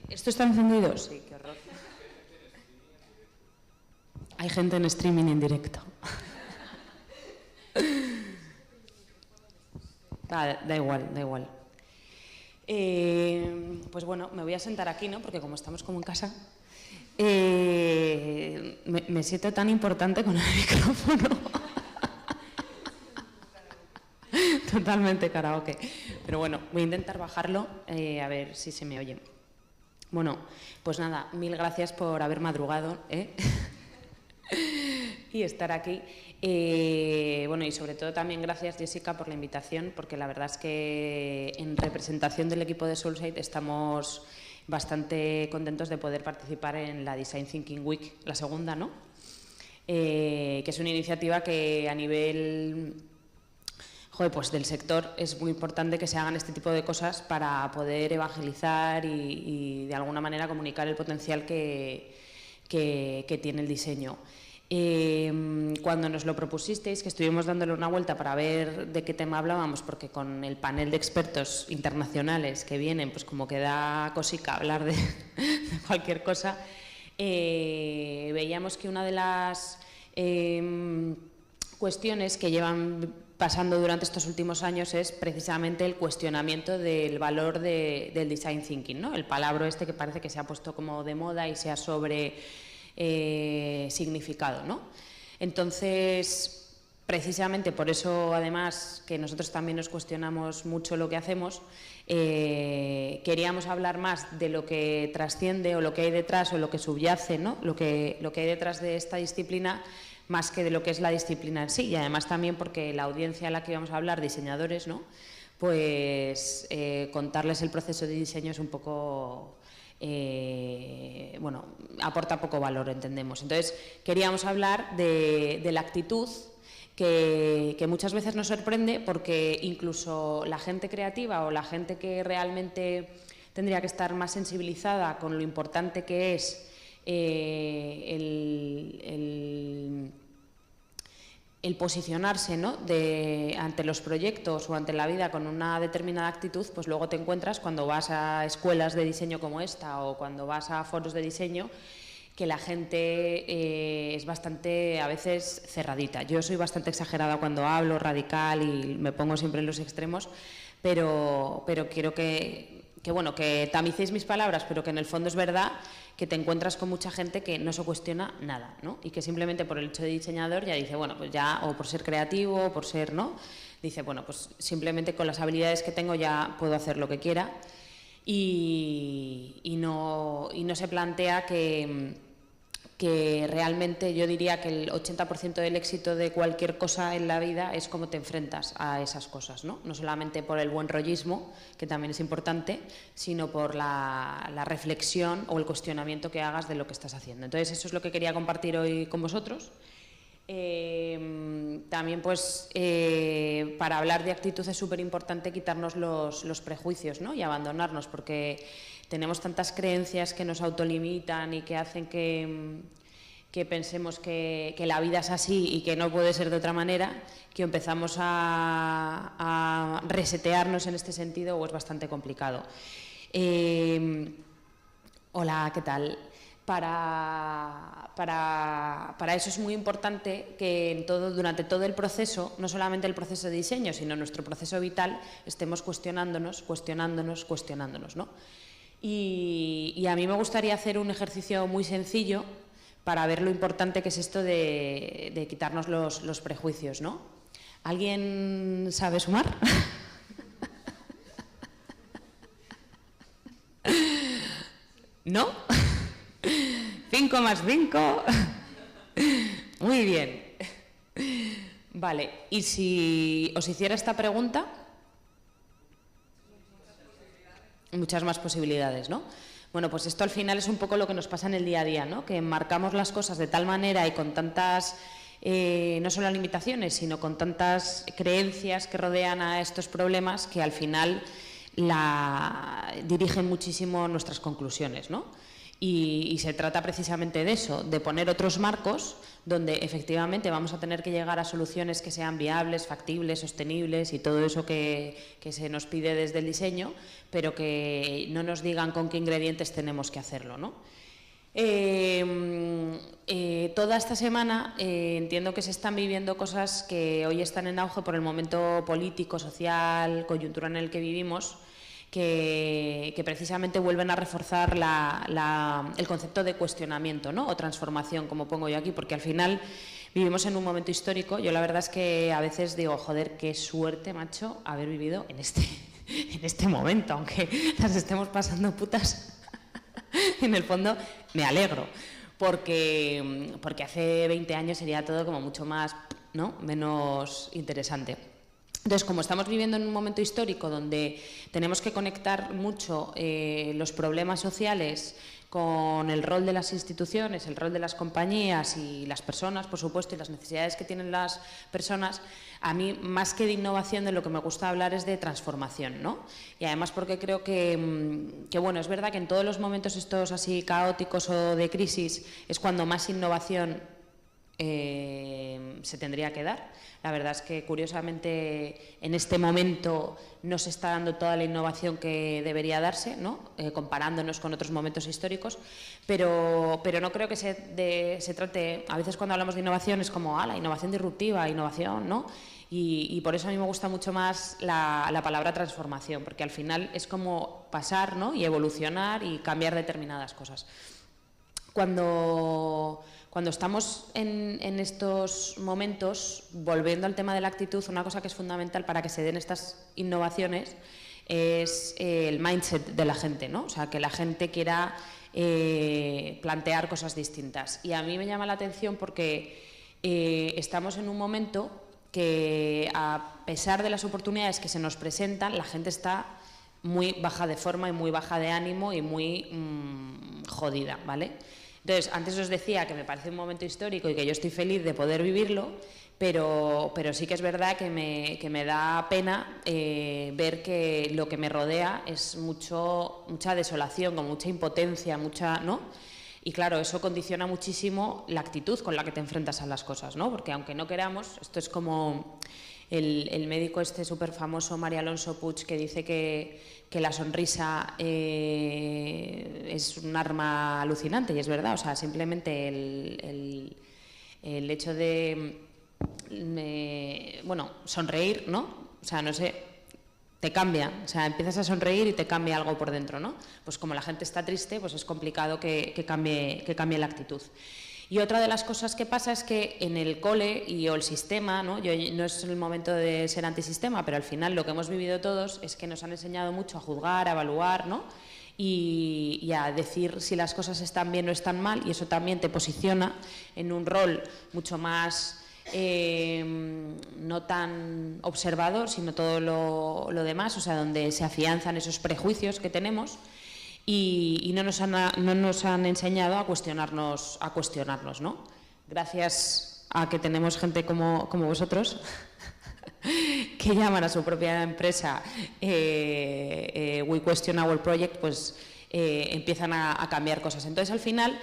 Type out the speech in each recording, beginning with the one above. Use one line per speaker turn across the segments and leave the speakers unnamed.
¿Esto está encendido? Sí, qué horror. Hay gente en streaming en directo. Da igual, da igual. Pues bueno, me voy a sentar aquí, ¿no? Porque como estamos como en casa, me siento tan importante con el micrófono. Totalmente karaoke. Pero bueno, voy a intentar bajarlo, a ver si se me oye. Bueno, pues nada, mil gracias por haber madrugado, y estar aquí. Bueno, y sobre todo también gracias, Jessica, por la invitación, porque la verdad es que en representación del equipo de Soulside estamos bastante contentos de poder participar en la Design Thinking Week, la segunda, ¿no? Que es una iniciativa que a nivel pues del sector es muy importante que se hagan este tipo de cosas para poder evangelizar y de alguna manera comunicar el potencial que tiene el diseño. Cuando nos lo propusisteis, que estuvimos dándole una vuelta para ver de qué tema hablábamos, porque con el panel de expertos internacionales que vienen, pues como que da cosica hablar de cualquier cosa, veíamos que una de las cuestiones que llevan pasando durante estos últimos años es precisamente el cuestionamiento del valor del design thinking, ¿no? El palabra este que parece que se ha puesto como de moda y se ha significado, ¿no? Entonces, precisamente por eso, además, que nosotros también nos cuestionamos mucho lo que hacemos, queríamos hablar más de lo que trasciende o lo que hay detrás o lo que subyace, ¿no? Lo que hay detrás de esta disciplina, más que de lo que es la disciplina en sí, y además también porque la audiencia a la que vamos a hablar, diseñadores, ¿no? Pues contarles el proceso de diseño es un poco, bueno, aporta poco valor, entendemos. Entonces, queríamos hablar de la actitud que muchas veces nos sorprende, porque incluso la gente creativa o la gente que realmente tendría que estar más sensibilizada con lo importante que es el posicionarse, ¿no? ante los proyectos o ante la vida con una determinada actitud, pues luego te encuentras cuando vas a escuelas de diseño como esta o cuando vas a foros de diseño que la gente es bastante, a veces, cerradita. Yo soy bastante exagerada cuando hablo, radical, y me pongo siempre en los extremos, pero quiero que tamicéis mis palabras, pero que en el fondo es verdad que te encuentras con mucha gente que no se cuestiona nada, ¿no? Y que simplemente por el hecho de diseñador ya dice, bueno, pues ya, o por ser creativo, o por ser, ¿no? Dice, bueno, pues simplemente con las habilidades que tengo ya puedo hacer lo que quiera, y no se plantea que realmente, yo diría que el 80% del éxito de cualquier cosa en la vida es cómo te enfrentas a esas cosas, ¿no? No solamente por el buen rollismo, que también es importante, sino por la reflexión o el cuestionamiento que hagas de lo que estás haciendo. Entonces, eso es lo que quería compartir hoy con vosotros. También, pues, para hablar de actitud es súper importante quitarnos los prejuicios, ¿no? Y abandonarnos, porque tenemos tantas creencias que nos autolimitan y que hacen que pensemos que la vida es así y que no puede ser de otra manera, que empezamos a resetearnos en este sentido, o es bastante complicado. Hola, ¿qué tal? Para eso es muy importante que durante todo el proceso, no solamente el proceso de diseño, sino nuestro proceso vital, estemos cuestionándonos, ¿no? Y a mí me gustaría hacer un ejercicio muy sencillo para ver lo importante que es esto de quitarnos los prejuicios, ¿no? ¿Alguien sabe sumar? ¿No? 5 más 5. Muy bien. Vale, y si os hiciera esta pregunta, muchas más posibilidades, ¿no? Bueno, pues esto al final es un poco lo que nos pasa en el día a día, ¿no? Que enmarcamos las cosas de tal manera y con tantas, no solo limitaciones, sino con tantas creencias que rodean a estos problemas, que al final dirigen muchísimo nuestras conclusiones, ¿no? Y se trata precisamente de eso, de poner otros marcos donde efectivamente vamos a tener que llegar a soluciones que sean viables, factibles, sostenibles y todo eso que se nos pide desde el diseño, pero que no nos digan con qué ingredientes tenemos que hacerlo, ¿no? Toda esta semana entiendo que se están viviendo cosas que hoy están en auge por el momento político, social, coyuntura en el que vivimos, que precisamente vuelven a reforzar el concepto de cuestionamiento, ¿no? O transformación, como pongo yo aquí, porque al final vivimos en un momento histórico. Yo la verdad es que a veces digo, joder, qué suerte, macho, haber vivido en este momento, aunque las estemos pasando putas. En el fondo me alegro, porque hace 20 años sería todo como mucho más, ¿no? Menos interesante. Entonces, como estamos viviendo en un momento histórico donde tenemos que conectar mucho los problemas sociales con el rol de las instituciones, el rol de las compañías y las personas, por supuesto, y las necesidades que tienen las personas, a mí, más que de innovación, de lo que me gusta hablar es de transformación, ¿no? Y además porque creo que bueno, es verdad que en todos los momentos estos así caóticos o de crisis es cuando más innovación se tendría que dar. La verdad es que, curiosamente, en este momento no se está dando toda la innovación que debería darse, ¿no? Comparándonos con otros momentos históricos, pero no creo que se trate. A veces cuando hablamos de innovación es como, la innovación disruptiva, innovación, ¿no? Y por eso a mí me gusta mucho más la palabra transformación, porque al final es como pasar, ¿no? Y evolucionar y cambiar determinadas cosas. Cuando estamos en estos momentos, volviendo al tema de la actitud, una cosa que es fundamental para que se den estas innovaciones es el mindset de la gente, ¿no? O sea, que la gente quiera plantear cosas distintas. Y a mí me llama la atención porque estamos en un momento que, a pesar de las oportunidades que se nos presentan, la gente está muy baja de forma y muy baja de ánimo y muy jodida, ¿vale? Entonces, antes os decía que me parece un momento histórico y que yo estoy feliz de poder vivirlo, pero sí que es verdad que me da pena ver que lo que me rodea es mucha desolación, con mucha impotencia, ¿no? Y claro, eso condiciona muchísimo la actitud con la que te enfrentas a las cosas, ¿no? Porque aunque no queramos, esto es como el médico este súper famoso, María Alonso Puig, que dice que la sonrisa es un arma alucinante, y es verdad. O sea, simplemente el hecho de sonreír, ¿no? O sea, no sé, te cambia. O sea, empiezas a sonreír y te cambia algo por dentro, ¿no? Pues como la gente está triste, pues es complicado que cambie la actitud. Y otra de las cosas que pasa es que en el cole o el sistema, ¿no? No es el momento de ser antisistema, pero al final lo que hemos vivido todos es que nos han enseñado mucho a juzgar, a evaluar, ¿no? Y a decir si las cosas están bien o están mal, y eso también te posiciona en un rol mucho más no tan observador, sino todo lo demás, o sea, donde se afianzan esos prejuicios que tenemos. Y no nos han enseñado a cuestionarnos, ¿no? Gracias a que tenemos gente como vosotros que llaman a su propia empresa We Question Our Project, pues empiezan a cambiar cosas. Entonces, al final,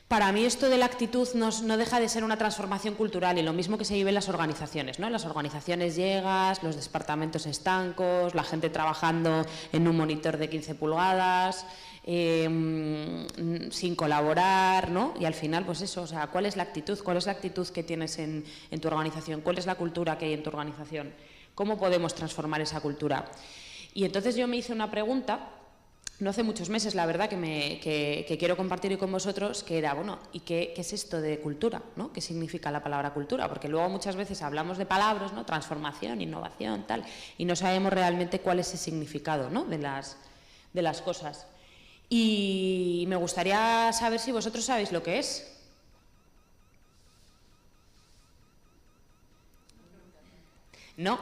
para mí esto de la actitud no deja de ser una transformación cultural, y lo mismo que se vive en las organizaciones, ¿no? En las organizaciones llegas, los departamentos estancos, la gente trabajando en un monitor de 15 pulgadas, sin colaborar, ¿no? Y al final, pues eso, o sea, ¿cuál es la actitud? ¿Cuál es la actitud que tienes en tu organización? ¿Cuál es la cultura que hay en tu organización? ¿Cómo podemos transformar esa cultura? Y entonces yo me hice una pregunta, no hace muchos meses, la verdad, que quiero compartir hoy con vosotros, que era, bueno, ¿y qué es esto de cultura, ¿no? ¿Qué significa la palabra cultura? Porque luego muchas veces hablamos de palabras, ¿no? Transformación, innovación, tal, y no sabemos realmente cuál es el significado, ¿no? de las cosas. Y me gustaría saber si vosotros sabéis lo que es. No.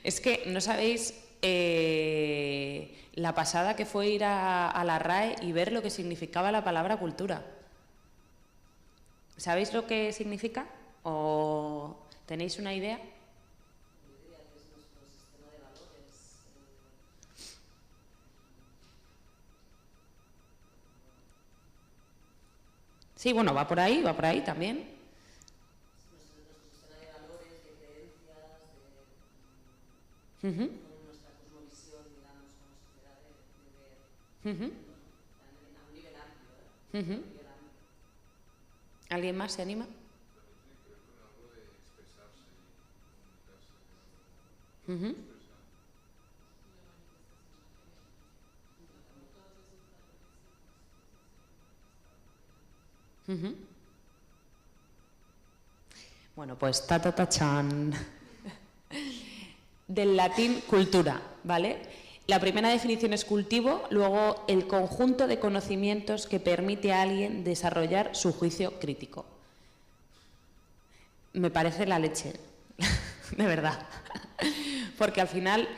Es que no sabéis la pasada que fue ir a la RAE y ver lo que significaba la palabra cultura. ¿Sabéis lo que significa? ¿O tenéis una idea? Sí, bueno, va por ahí también.
Nuestro sistema de valores, de creencias, con nuestra cosmovisión, digamos, como sociedad de ver, a un nivel amplio,
¿Alguien más se anima? Bueno, pues ta-ta-ta-chan. Del latín cultura, ¿vale? La primera definición es cultivo, luego el conjunto de conocimientos que permite a alguien desarrollar su juicio crítico. Me parece la leche, de verdad. Porque al final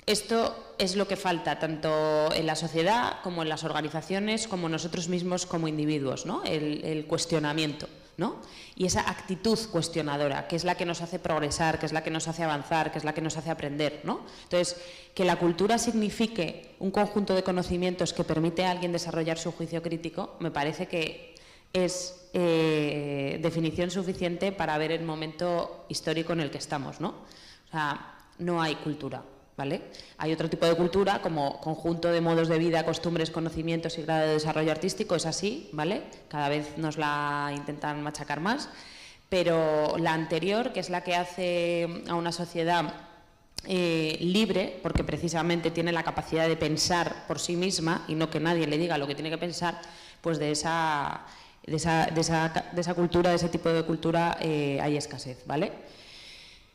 esto es lo que falta tanto en la sociedad como en las organizaciones, como nosotros mismos como individuos, ¿no? El cuestionamiento, ¿no? Y esa actitud cuestionadora, que es la que nos hace progresar, que es la que nos hace avanzar, que es la que nos hace aprender, ¿no? Entonces, que la cultura signifique un conjunto de conocimientos que permite a alguien desarrollar su juicio crítico, me parece que es definición suficiente para ver el momento histórico en el que estamos, ¿no? O sea, no hay cultura, ¿vale? Hay otro tipo de cultura como conjunto de modos de vida, costumbres, conocimientos y grado de desarrollo artístico, es así, ¿vale? Cada vez nos la intentan machacar más, pero la anterior, que es la que hace a una sociedad libre, porque precisamente tiene la capacidad de pensar por sí misma y no que nadie le diga lo que tiene que pensar, pues de esa cultura, de ese tipo de cultura hay escasez, ¿vale?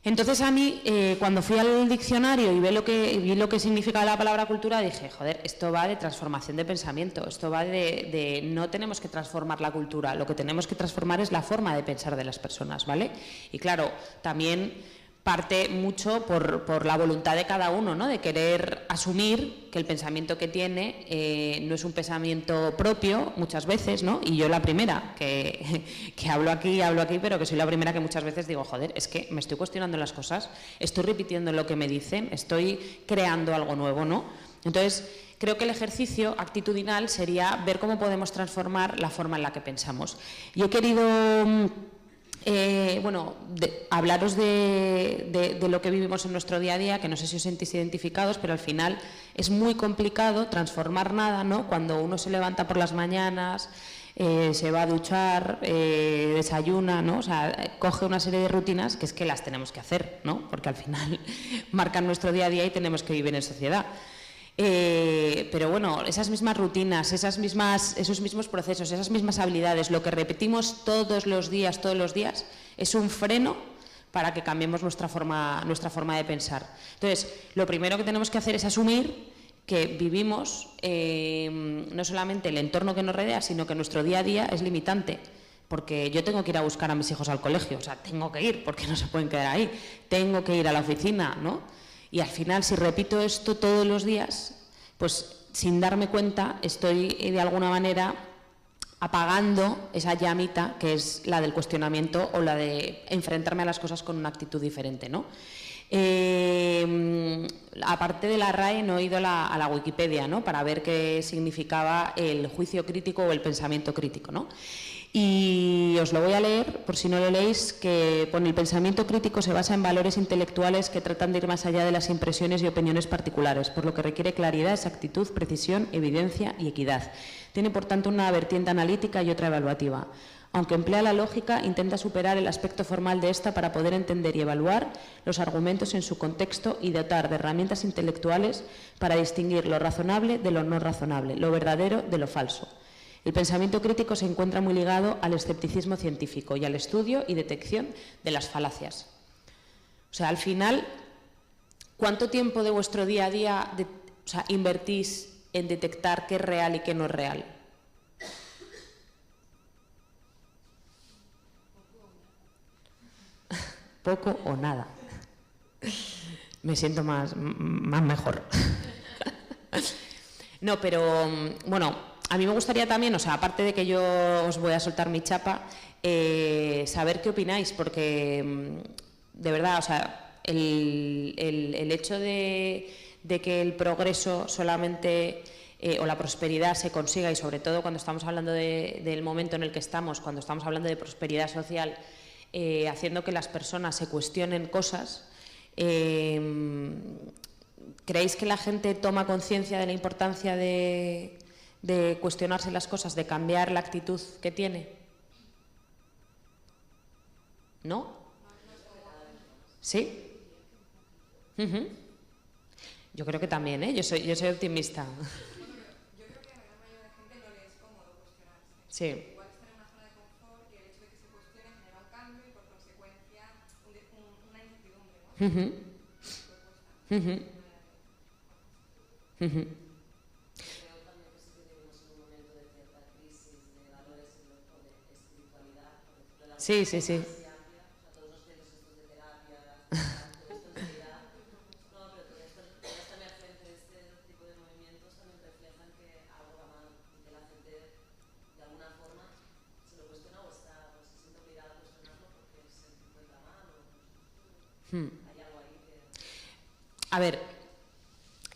Entonces a mí, cuando fui al diccionario y vi lo que significa la palabra cultura, dije, joder, esto va de transformación de pensamiento, esto va de no tenemos que transformar la cultura, lo que tenemos que transformar es la forma de pensar de las personas, ¿vale? Y claro, también parte mucho por la voluntad de cada uno, ¿no? De querer asumir que el pensamiento que tiene no es un pensamiento propio muchas veces, ¿no? Y yo la primera, que hablo aquí, pero que soy la primera que muchas veces digo, joder, es que me estoy cuestionando las cosas, estoy repitiendo lo que me dicen, estoy creando algo nuevo, ¿no? Entonces, creo que el ejercicio actitudinal sería ver cómo podemos transformar la forma en la que pensamos. Yo he querido hablaros de lo que vivimos en nuestro día a día, que no sé si os sentís identificados, pero al final es muy complicado transformar nada, ¿no? Cuando uno se levanta por las mañanas, se va a duchar, desayuna, ¿no? O sea, coge una serie de rutinas que es que las tenemos que hacer, ¿no? Porque al final marcan nuestro día a día y tenemos que vivir en sociedad. Pero bueno, esas mismas rutinas, esos mismos procesos, esas mismas habilidades, lo que repetimos todos los días, es un freno para que cambiemos nuestra forma de pensar. Entonces, lo primero que tenemos que hacer es asumir que vivimos no solamente el entorno que nos rodea, sino que nuestro día a día es limitante. Porque yo tengo que ir a buscar a mis hijos al colegio, o sea, tengo que ir, porque no se pueden quedar ahí. Tengo que ir a la oficina, ¿no? Y al final, si repito esto todos los días, pues sin darme cuenta estoy de alguna manera apagando esa llamita que es la del cuestionamiento o la de enfrentarme a las cosas con una actitud diferente, ¿no? Aparte de la RAE, no he ido a la Wikipedia, ¿no? Para ver qué significaba el juicio crítico o el pensamiento crítico, ¿no? Y os lo voy a leer, por si no lo leéis, que pone: el pensamiento crítico se basa en valores intelectuales que tratan de ir más allá de las impresiones y opiniones particulares, por lo que requiere claridad, exactitud, precisión, evidencia y equidad. Tiene, por tanto, una vertiente analítica y otra evaluativa. Aunque emplea la lógica, intenta superar el aspecto formal de esta para poder entender y evaluar los argumentos en su contexto y dotar de herramientas intelectuales para distinguir lo razonable de lo no razonable, lo verdadero de lo falso. El pensamiento crítico se encuentra muy ligado al escepticismo científico y al estudio y detección de las falacias. O sea, al final, ¿cuánto tiempo de vuestro día a día invertís en detectar qué es real y qué no es real? Poco o nada. Me siento más mejor. No, pero bueno, a mí me gustaría también, o sea, aparte de que yo os voy a soltar mi chapa, saber qué opináis, porque de verdad, o sea, el hecho de que el progreso solamente o la prosperidad se consiga, y sobre todo cuando estamos hablando del momento en el que estamos, cuando estamos hablando de prosperidad social, haciendo que las personas se cuestionen cosas. ¿Creéis que la gente toma conciencia de la importancia de cuestionarse las cosas, de cambiar la actitud que tiene? ¿No? ¿Sí? Yo creo que también, ¿eh? Yo soy optimista.
Yo creo que a la gran mayoría de la gente no le es cómodo cuestionarse.
Sí.
Igual estar en una zona de confort y el hecho de que se cuestione genera un cambio y por consecuencia una incertidumbre, ¿no?
Creo también que sí que vivimos en un momento de cierta crisis de valores o de espiritualidad, por decirlo de alguna
Sí,
forma,
sí, sí.
así amplia. O sea, todos los centros estos de terapia, de espiritualidad, no, pero toda esta emergencia de este tipo de movimientos también reflejan que algo va mal y que la gente de alguna forma se lo cuestiona o se siente obligada a cuestionarlo porque se encuentra mal o hay algo ahí que...
A ver,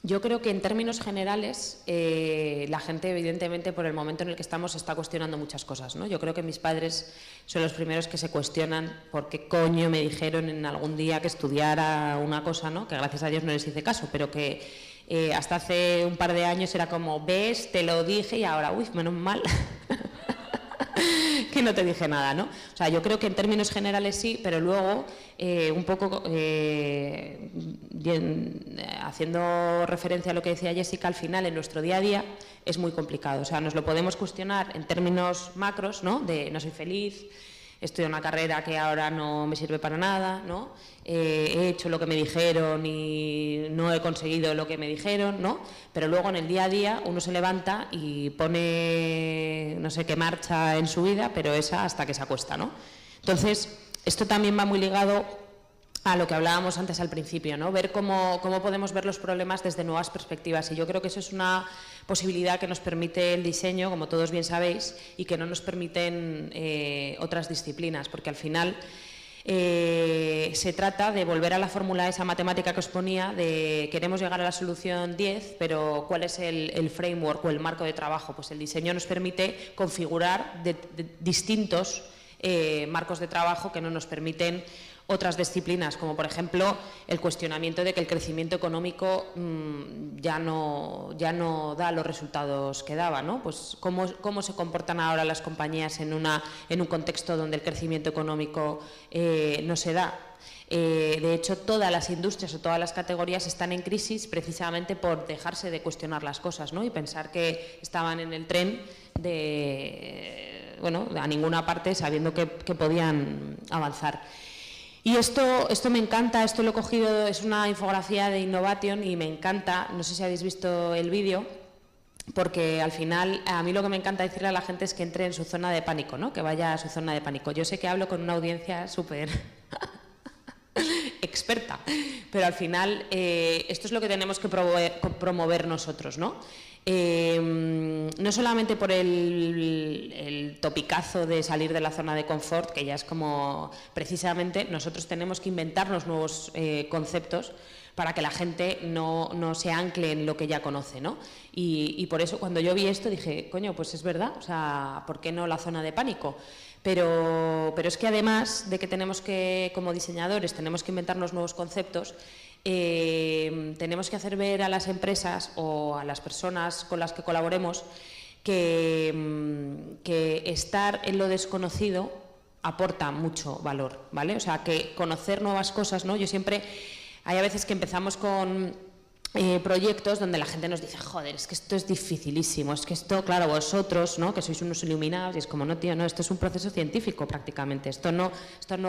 yo creo que en términos generales la gente evidentemente por el momento en el que estamos está cuestionando muchas cosas, ¿no? Yo creo que mis padres son los primeros que se cuestionan por qué coño me dijeron en algún día que estudiara una cosa, ¿no? Que gracias a Dios no les hice caso, pero que hasta hace un par de años era como, ves, te lo dije y ahora, uy, menos mal que no te dije nada, ¿no? O sea, yo creo que en términos generales sí, pero luego un poco haciendo referencia a lo que decía Jessica, al final en nuestro día a día es muy complicado. O sea, nos lo podemos cuestionar en términos macros, ¿no? De no soy feliz, estoy en una carrera que ahora no me sirve para nada, ¿no? He hecho lo que me dijeron y no he conseguido lo que me dijeron, ¿no? Pero luego en el día a día uno se levanta y pone no sé qué marcha en su vida, pero esa hasta que se acuesta, ¿no? Entonces, esto también va muy ligado a lo que hablábamos antes al principio, ¿no? Ver cómo podemos ver los problemas desde nuevas perspectivas, y yo creo que eso es una posibilidad que nos permite el diseño, como todos bien sabéis, y que no nos permiten otras disciplinas, porque al final se trata de volver a la fórmula esa matemática que os ponía de queremos llegar a la solución 10, pero ¿cuál es el framework o el marco de trabajo? Pues el diseño nos permite configurar de distintos marcos de trabajo que no nos permiten otras disciplinas, como por ejemplo el cuestionamiento de que el crecimiento económico ya no da los resultados que daba, ¿no? Pues cómo se comportan ahora las compañías en un contexto donde el crecimiento económico no se da. De hecho, todas las industrias o todas las categorías están en crisis precisamente por dejarse de cuestionar las cosas, ¿no? Y pensar que estaban en el tren de, bueno, a ninguna parte, sabiendo que podían avanzar. Y esto me encanta, esto lo he cogido, es una infografía de Innovation y me encanta, no sé si habéis visto el vídeo, porque al final a mí lo que me encanta decirle a la gente es que entre en su zona de pánico, ¿no? Que vaya a su zona de pánico. Yo sé que hablo con una audiencia súper experta, pero al final esto es lo que tenemos que promover nosotros, ¿no? No solamente por el topicazo de salir de la zona de confort, que ya es como precisamente nosotros tenemos que inventarnos nuevos conceptos para que la gente no se ancle en lo que ya conoce, ¿no? Y por eso cuando yo vi esto dije, coño, pues es verdad, o sea, ¿por qué no la zona de pánico? Pero es que además de que tenemos que, como diseñadores, tenemos que inventarnos nuevos conceptos, tenemos que hacer ver a las empresas o a las personas con las que colaboremos que estar en lo desconocido aporta mucho valor, ¿vale? O sea, que conocer nuevas cosas, ¿no? Yo siempre, hay a veces que empezamos con proyectos donde la gente nos dice, joder, es que esto es dificilísimo, es que esto, claro, vosotros, ¿no? Que sois unos iluminados, y es como, no, tío, no, esto es un proceso científico prácticamente, esto no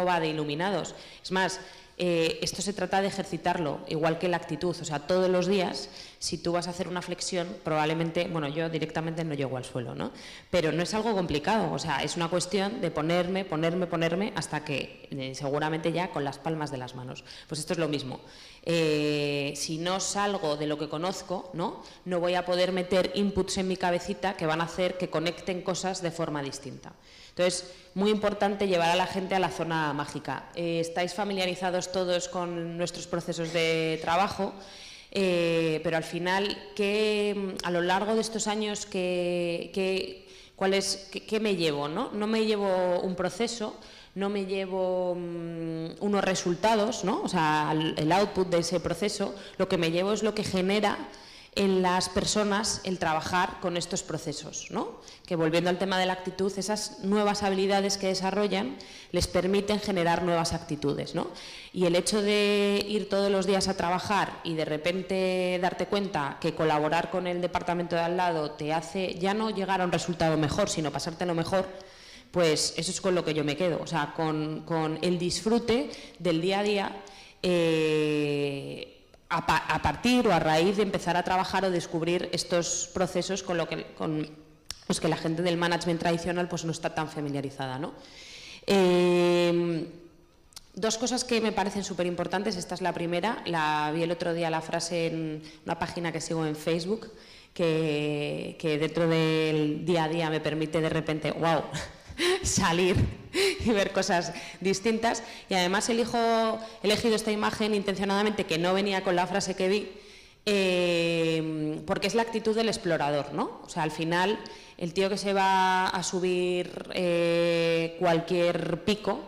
va de iluminados. Es más, esto se trata de ejercitarlo, igual que la actitud, o sea, todos los días, si tú vas a hacer una flexión, probablemente, bueno, yo directamente no llego al suelo, ¿no? Pero no es algo complicado, o sea, es una cuestión de ponerme hasta que seguramente ya con las palmas de las manos. Pues esto es lo mismo. Si no salgo de lo que conozco, no voy a poder meter inputs en mi cabecita que van a hacer que conecten cosas de forma distinta. Entonces, muy importante llevar a la gente a la zona mágica. ¿Estáis familiarizados todos con nuestros procesos de trabajo? pero al final, a lo largo de estos años, ¿qué me llevo? No me llevo un proceso, no me llevo unos resultados, ¿no? O sea, el output de ese proceso, lo que me llevo es lo que genera en las personas el trabajar con estos procesos, ¿no? Que volviendo al tema de la actitud, esas nuevas habilidades que desarrollan les permiten generar nuevas actitudes, ¿no? Y el hecho de ir todos los días a trabajar y de repente darte cuenta que colaborar con el departamento de al lado te hace ya no llegar a un resultado mejor, sino pasártelo mejor, pues eso es con lo que yo me quedo, o sea, con el disfrute del día a día, a partir o a raíz de empezar a trabajar o descubrir estos procesos con los que la gente del management tradicional pues no está tan familiarizada, ¿no? Dos cosas que me parecen súper importantes. Esta es la primera, la vi el otro día la frase en una página que sigo en Facebook, que dentro del día a día me permite de repente, wow, salir y ver cosas distintas, y además he elegido esta imagen intencionadamente, que no venía con la frase que vi, porque es la actitud del explorador, ¿no? O sea, al final el tío que se va a subir cualquier pico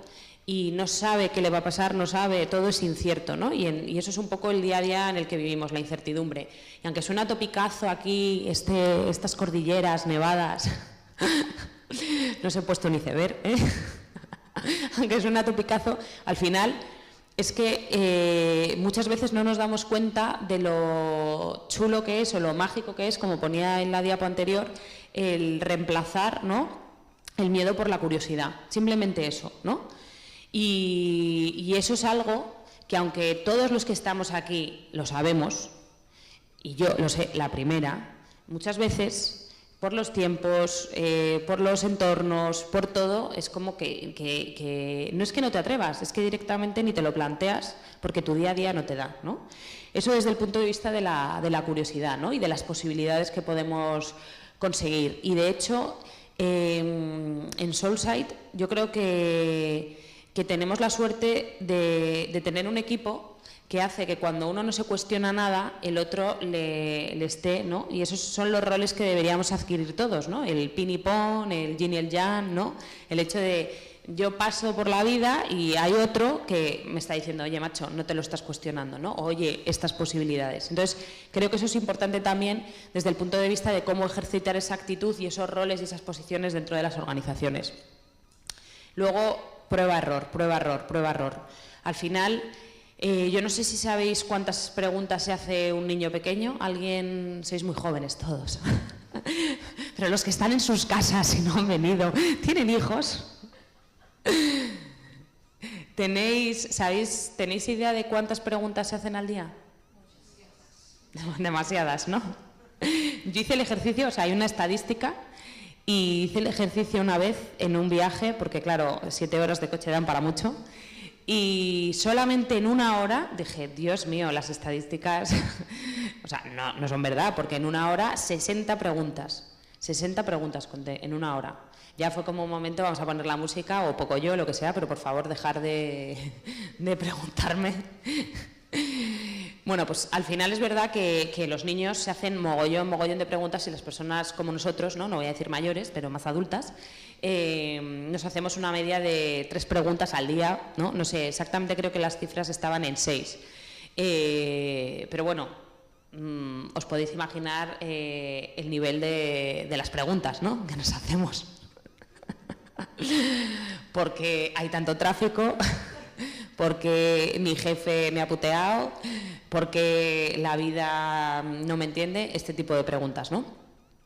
y no sabe qué le va a pasar, no sabe, todo es incierto, ¿no? Y eso es un poco el día a día en el que vivimos, la incertidumbre. Y aunque suena topicazo aquí, estas cordilleras nevadas, no se he puesto ni iceberg, ¿eh? Aunque suena topicazo, al final es que muchas veces no nos damos cuenta de lo chulo que es o lo mágico que es, como ponía en la diapo anterior, el reemplazar, ¿no?, el miedo por la curiosidad, simplemente eso, ¿no? Y eso es algo que, aunque todos los que estamos aquí lo sabemos, y yo lo sé la primera, muchas veces por los tiempos, por los entornos, por todo, es como que no es que no te atrevas, es que directamente ni te lo planteas porque tu día a día no te da, ¿no? Eso desde el punto de vista de la curiosidad, ¿no?, y de las posibilidades que podemos conseguir. Y de hecho, en Soulside yo creo que tenemos la suerte de tener un equipo que hace que cuando uno no se cuestiona nada, el otro le esté, ¿no? Y esos son los roles que deberíamos adquirir todos, ¿no? El pin y pon, el yin y el yang, ¿no? El hecho de yo paso por la vida y hay otro que me está diciendo, oye, macho, no te lo estás cuestionando, ¿no? Oye, estas posibilidades. Entonces, creo que eso es importante también desde el punto de vista de cómo ejercitar esa actitud y esos roles y esas posiciones dentro de las organizaciones. Luego, prueba-error, prueba-error, prueba-error. Al final, yo no sé si sabéis cuántas preguntas se hace un niño pequeño. Alguien, sois muy jóvenes todos, pero los que están en sus casas y no han venido, ¿tienen hijos? ¿Tenéis idea de cuántas preguntas se hacen al día? Demasiadas, ¿no? Yo hice el ejercicio, o sea, hay una estadística, y hice el ejercicio una vez en un viaje, porque claro, 7 horas de coche dan para mucho. Y solamente en 1 hora dije, Dios mío, las estadísticas, o sea, no son verdad, porque en 1 hora 60 preguntas conté en 1 hora. Ya fue como un momento, vamos a poner la música o poco yo, lo que sea, pero por favor dejar de preguntarme. Bueno, pues al final es verdad que los niños se hacen mogollón de preguntas, y las personas como nosotros, no voy a decir mayores, pero más adultas, nos hacemos una media de 3 preguntas al día, no sé, exactamente creo que las cifras estaban en 6. Pero bueno, os podéis imaginar el nivel de las preguntas, ¿no?, que nos hacemos. Porque hay tanto tráfico, porque mi jefe me ha puteado, porque la vida no me entiende, este tipo de preguntas, ¿no?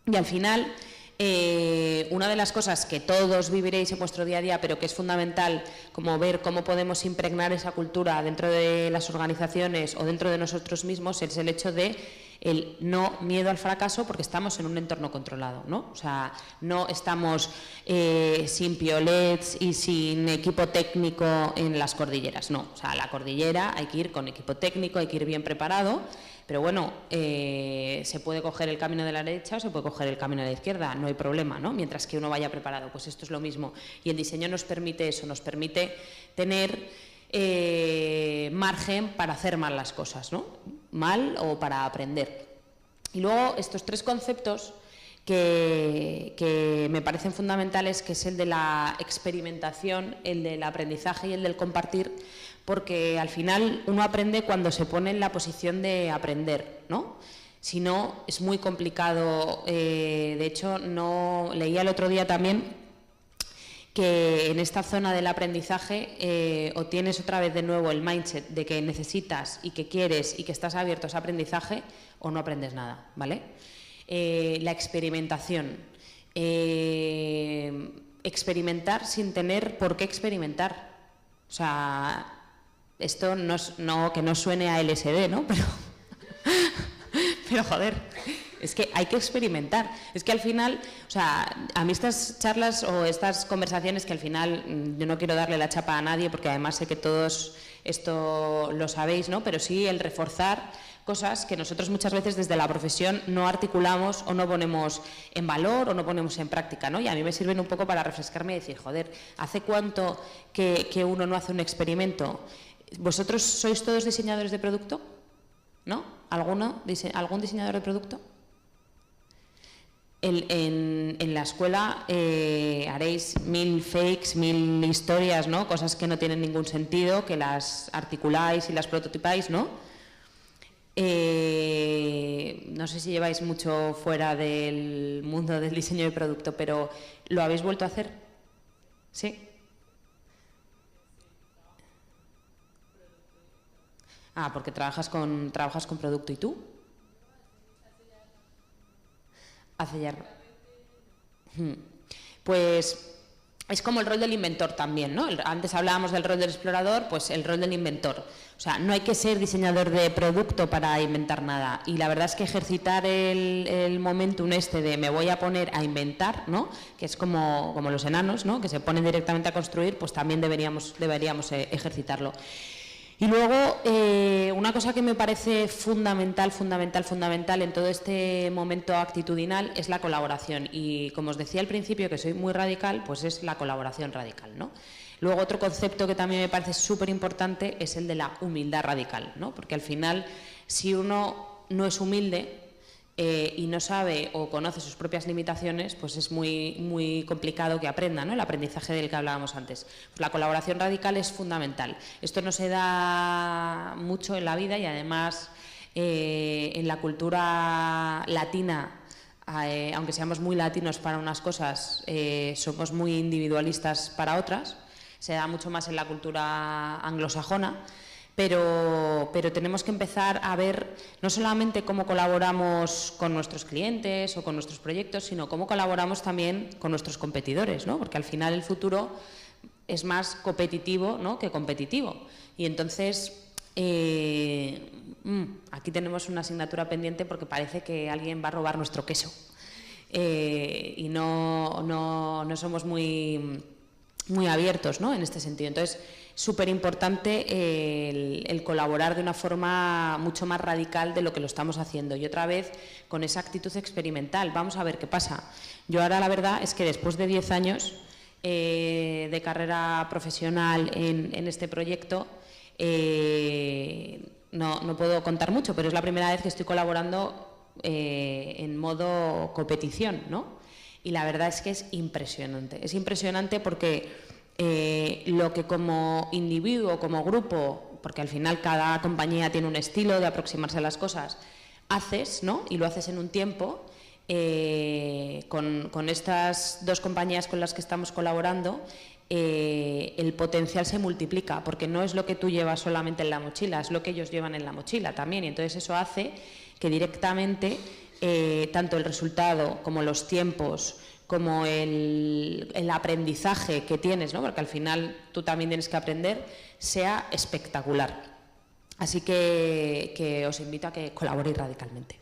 Y al final, una de las cosas que todos viviréis en vuestro día a día, pero que es fundamental, como ver cómo podemos impregnar esa cultura dentro de las organizaciones o dentro de nosotros mismos, es el hecho de el no miedo al fracaso, porque estamos en un entorno controlado, ¿no? O sea, no estamos sin piolets y sin equipo técnico en las cordilleras, no. O sea, la cordillera hay que ir con equipo técnico, hay que ir bien preparado, pero bueno, se puede coger el camino de la derecha o se puede coger el camino de la izquierda, no hay problema, ¿no? Mientras que uno vaya preparado, pues esto es lo mismo. Y el diseño nos permite eso, nos permite tener margen para hacer mal las cosas, ¿no? mal o para aprender. Y luego estos 3 conceptos que me parecen fundamentales, que es el de la experimentación, el del aprendizaje y el del compartir, porque al final uno aprende cuando se pone en la posición de aprender, ¿no? Si no, es muy complicado. De hecho, leía el otro día también que en esta zona del aprendizaje o tienes otra vez de nuevo el mindset de que necesitas y que quieres y que estás abierto a ese aprendizaje, o no aprendes nada, ¿vale? La experimentación. Experimentar sin tener por qué experimentar. O sea, esto que no suene a LSD, ¿no? Pero joder, es que hay que experimentar. Es que al final, o sea, a mí estas charlas o estas conversaciones, que al final yo no quiero darle la chapa a nadie, porque además sé que todos esto lo sabéis, ¿no? Pero sí el reforzar cosas que nosotros muchas veces desde la profesión no articulamos o no ponemos en valor o no ponemos en práctica, ¿no? Y a mí me sirven un poco para refrescarme y decir, joder, ¿hace cuánto que uno no hace un experimento? ¿Vosotros sois todos diseñadores de producto? ¿No? ¿Algún diseñador de producto? En la escuela haréis 1000 fakes, 1000 historias, ¿no? Cosas que no tienen ningún sentido, que las articuláis y las prototipáis, ¿no? No sé si lleváis mucho fuera del mundo del diseño de producto, pero ¿lo habéis vuelto a hacer? ¿Sí? Ah, porque trabajas con producto. ¿Y tú? Hace ya. Pues es como el rol del inventor también, ¿no? Antes hablábamos del rol del explorador, pues el rol del inventor. O sea, no hay que ser diseñador de producto para inventar nada. Y la verdad es que ejercitar el momentum de me voy a poner a inventar, ¿no? Que es como los enanos, ¿no? Que se ponen directamente a construir, pues también deberíamos ejercitarlo. Y luego, una cosa que me parece fundamental en todo este momento actitudinal es la colaboración. Y como os decía al principio, que soy muy radical, pues es la colaboración radical, ¿no? Luego, otro concepto que también me parece súper importante es el de la humildad radical, ¿no? Porque al final, si uno no es humilde y no sabe o conoce sus propias limitaciones, pues es muy complicado que aprenda, ¿no? El aprendizaje del que hablábamos antes. Pues la colaboración radical es fundamental. Esto no se da mucho en la vida y además en la cultura latina, aunque seamos muy latinos para unas cosas, somos muy individualistas para otras. Se da mucho más en la cultura anglosajona. Pero tenemos que empezar a ver no solamente cómo colaboramos con nuestros clientes o con nuestros proyectos, sino cómo colaboramos también con nuestros competidores, ¿no? Porque al final el futuro es más competitivo, ¿no?, que competitivo. Y entonces aquí tenemos una asignatura pendiente porque parece que alguien va a robar nuestro queso. Y no somos muy abiertos, ¿no?, en este sentido. Entonces, súper importante el colaborar de una forma mucho más radical de lo que lo estamos haciendo. Y otra vez, con esa actitud experimental. Vamos a ver qué pasa. Yo ahora la verdad es que después de 10 años de carrera profesional en este proyecto, no puedo contar mucho, pero es la primera vez que estoy colaborando en modo competición, ¿no? Y la verdad es que es impresionante. Es impresionante porque lo que como individuo, como grupo, porque al final cada compañía tiene un estilo de aproximarse a las cosas, haces, ¿no? Y lo haces en un tiempo. Con estas 2 compañías con las que estamos colaborando, el potencial se multiplica, porque no es lo que tú llevas solamente en la mochila, es lo que ellos llevan en la mochila también. Y entonces eso hace que directamente tanto el resultado como los tiempos, como el aprendizaje que tienes, ¿no?, porque al final tú también tienes que aprender, sea espectacular. Así que os invito a que colaboréis radicalmente.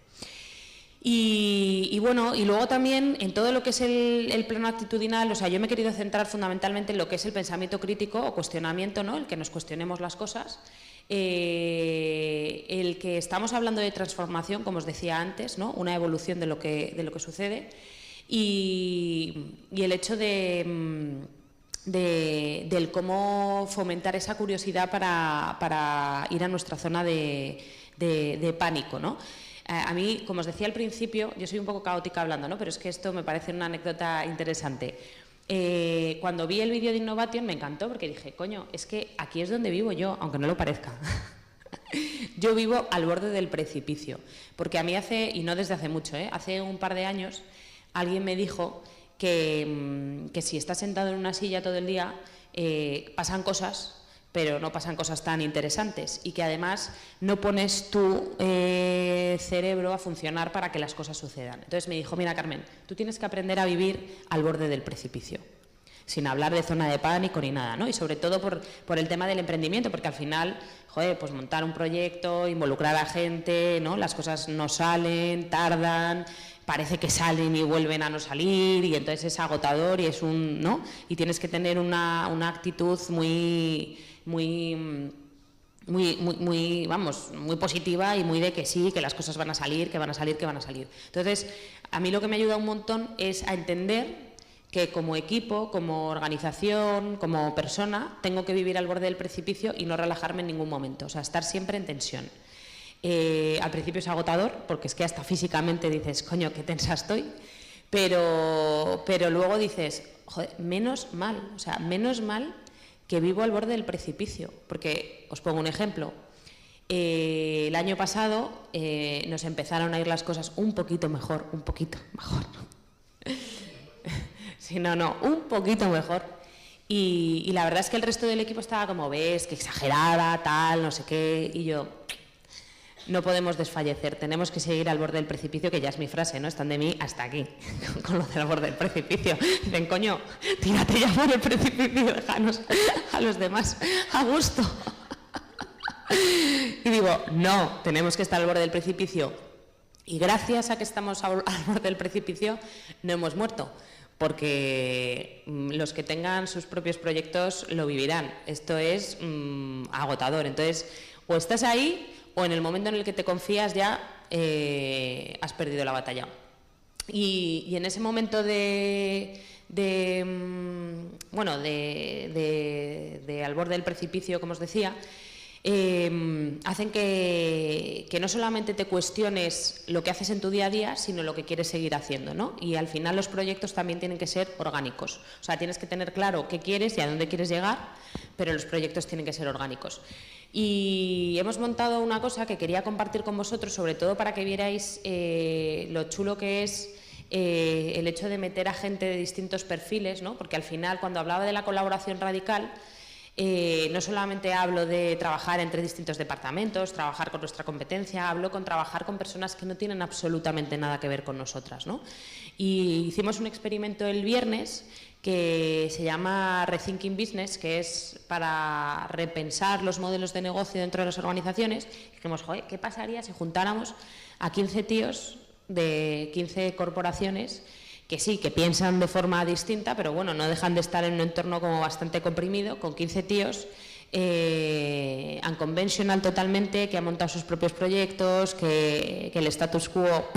Y bueno, y luego también en todo lo que es el plano actitudinal, o sea, yo me he querido centrar fundamentalmente en lo que es el pensamiento crítico o cuestionamiento, ¿no?, el que nos cuestionemos las cosas. El que estamos hablando de transformación, como os decía antes, ¿no?, una evolución de lo que sucede. Y el hecho del cómo fomentar esa curiosidad para ir a nuestra zona de de pánico, ¿no? A mí, como os decía al principio, yo soy un poco caótica hablando, ¿no? Pero es que esto me parece una anécdota interesante. Cuando vi el vídeo de Innovation me encantó porque dije, coño, es que aquí es donde vivo yo, aunque no lo parezca. Yo vivo al borde del precipicio, porque a mí y no desde hace mucho, hace un par de años, alguien me dijo que si estás sentado en una silla todo el día, pasan cosas, pero no pasan cosas tan interesantes, y que además no pones tu cerebro a funcionar para que las cosas sucedan. Entonces me dijo, mira Carmen, tú tienes que aprender a vivir al borde del precipicio, sin hablar de zona de pánico ni nada, ¿no? Y sobre todo por el tema del emprendimiento, porque al final, joder, pues montar un proyecto, involucrar a gente, ¿no? Las cosas no salen, tardan, parece que salen y vuelven a no salir, y entonces es agotador y es ¿no? Y tienes que tener una actitud muy positiva y muy de que sí, que las cosas van a salir, que van a salir, que van a salir. Entonces, a mí lo que me ayuda un montón es a entender que como equipo, como organización, como persona, tengo que vivir al borde del precipicio y no relajarme en ningún momento, o sea, estar siempre en tensión. Al principio es agotador, porque es que hasta físicamente dices, coño, qué tensa estoy, pero luego dices, joder, menos mal, o sea, menos mal que vivo al borde del precipicio, porque os pongo un ejemplo. El año pasado nos empezaron a ir las cosas un poquito mejor. Sí, no, un poquito mejor. Y la verdad es que el resto del equipo estaba como, ves, que exagerada, tal, no sé qué, y yo, no podemos desfallecer, tenemos que seguir al borde del precipicio, que ya es mi frase, ¿no? Están de mí hasta aquí, con lo del borde del precipicio. Dicen, coño, tírate ya por el precipicio, déjanos a los demás a gusto. Y digo, no, tenemos que estar al borde del precipicio. Y gracias a que estamos al borde del precipicio, no hemos muerto, porque los que tengan sus propios proyectos lo vivirán. Esto es agotador. Entonces, o estás ahí, o en el momento en el que te confías ya has perdido la batalla. Y en ese momento de al borde del precipicio, como os decía, hacen que no solamente te cuestiones lo que haces en tu día a día, sino lo que quieres seguir haciendo, ¿no? Y al final los proyectos también tienen que ser orgánicos. O sea, tienes que tener claro qué quieres y a dónde quieres llegar, pero los proyectos tienen que ser orgánicos. Y hemos montado una cosa que quería compartir con vosotros, sobre todo para que vierais lo chulo que es el hecho de meter a gente de distintos perfiles, ¿no? Porque al final, cuando hablaba de la colaboración radical, no solamente hablo de trabajar entre distintos departamentos, trabajar con nuestra competencia, hablo con trabajar con personas que no tienen absolutamente nada que ver con nosotras, ¿no? Y hicimos un experimento el viernes que se llama Rethinking Business, que es para repensar los modelos de negocio dentro de las organizaciones. Dijimos, joder, ¿qué pasaría si juntáramos a 15 tíos de 15 corporaciones que sí, que piensan de forma distinta, pero bueno, no dejan de estar en un entorno como bastante comprimido, con 15 tíos unconventional totalmente, que han montado sus propios proyectos, que el status quo,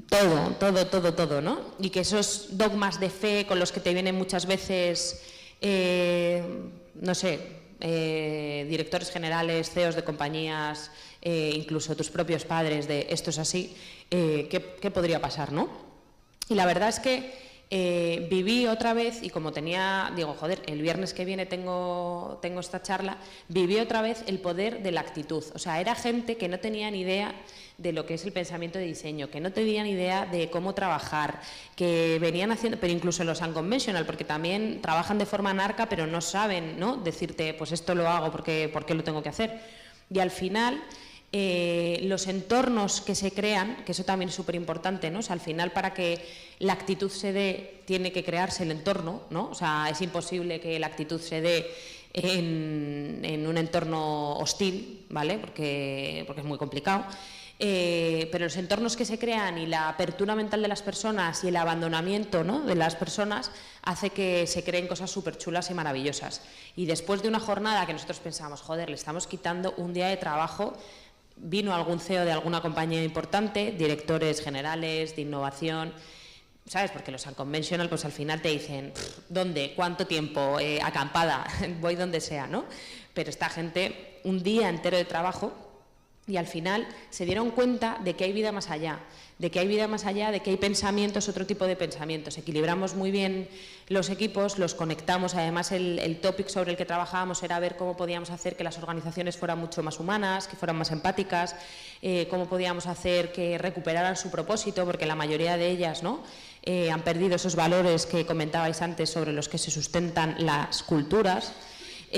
todo, ¿no? Y que esos dogmas de fe con los que te vienen muchas veces, no sé, directores generales, CEOs de compañías, incluso tus propios padres, de esto es así, ¿qué podría pasar, no? Y la verdad es que viví otra vez, y como digo, joder, el viernes que viene tengo esta charla, viví otra vez el poder de la actitud. O sea, era gente que no tenía ni idea de lo que es el pensamiento de diseño, que no tenían idea de cómo trabajar, que venían haciendo, pero incluso los unconventional, porque también trabajan de forma anarca, pero no saben, ¿no?, decirte, pues esto lo hago porque lo tengo que hacer. Y al final, los entornos que se crean, que eso también es súper importante, ¿no? O sea, al final, para que la actitud se dé, tiene que crearse el entorno, ¿no? O sea, es imposible que la actitud se dé en un entorno hostil, ¿vale? Porque es muy complicado. Pero los entornos que se crean y la apertura mental de las personas y el abandonamiento, ¿no?, de las personas hace que se creen cosas súper chulas y maravillosas. Y después de una jornada que nosotros pensamos, joder, le estamos quitando un día de trabajo, vino algún CEO de alguna compañía importante, directores generales de innovación, ¿sabes? Porque los unconventional, pues al final te dicen, ¿dónde? ¿Cuánto tiempo? Acampada, voy donde sea, ¿no? Pero esta gente, un día entero de trabajo, Y al final se dieron cuenta de que hay vida más allá, de que hay vida más allá, de que hay pensamientos, otro tipo de pensamientos. Equilibramos muy bien los equipos, los conectamos. Además, el topic sobre el que trabajábamos era ver cómo podíamos hacer que las organizaciones fueran mucho más humanas, que fueran más empáticas, cómo podíamos hacer que recuperaran su propósito, porque la mayoría de ellas, ¿no?, han perdido esos valores que comentabais antes sobre los que se sustentan las culturas. Y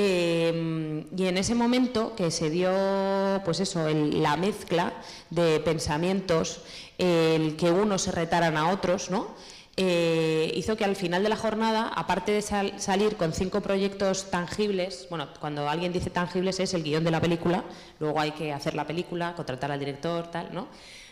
en ese momento que se dio, pues eso, la mezcla de pensamientos, el que unos se retaran a otros, ¿no?, hizo que al final de la jornada, aparte de salir con 5 proyectos tangibles, bueno, cuando alguien dice tangibles es el guión de la película, luego hay que hacer la película, contratar al director, tal, ¿no?,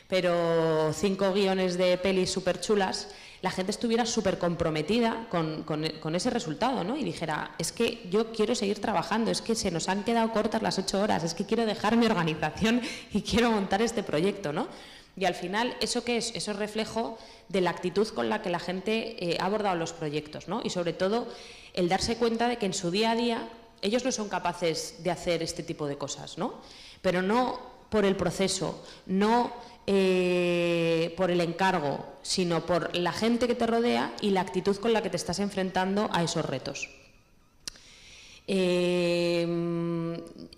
pero 5 guiones de pelis súper chulas, la gente estuviera súper comprometida con ese resultado, ¿no? Y dijera, es que yo quiero seguir trabajando, es que se nos han quedado cortas las 8 horas, es que quiero dejar mi organización y quiero montar este proyecto, ¿no? Y al final, ¿eso qué es? Eso es reflejo de la actitud con la que la gente ha abordado los proyectos, ¿no? Y sobre todo, el darse cuenta de que en su día a día ellos no son capaces de hacer este tipo de cosas, ¿no? Pero no por el proceso, no por el encargo, sino por la gente que te rodea y la actitud con la que te estás enfrentando a esos retos.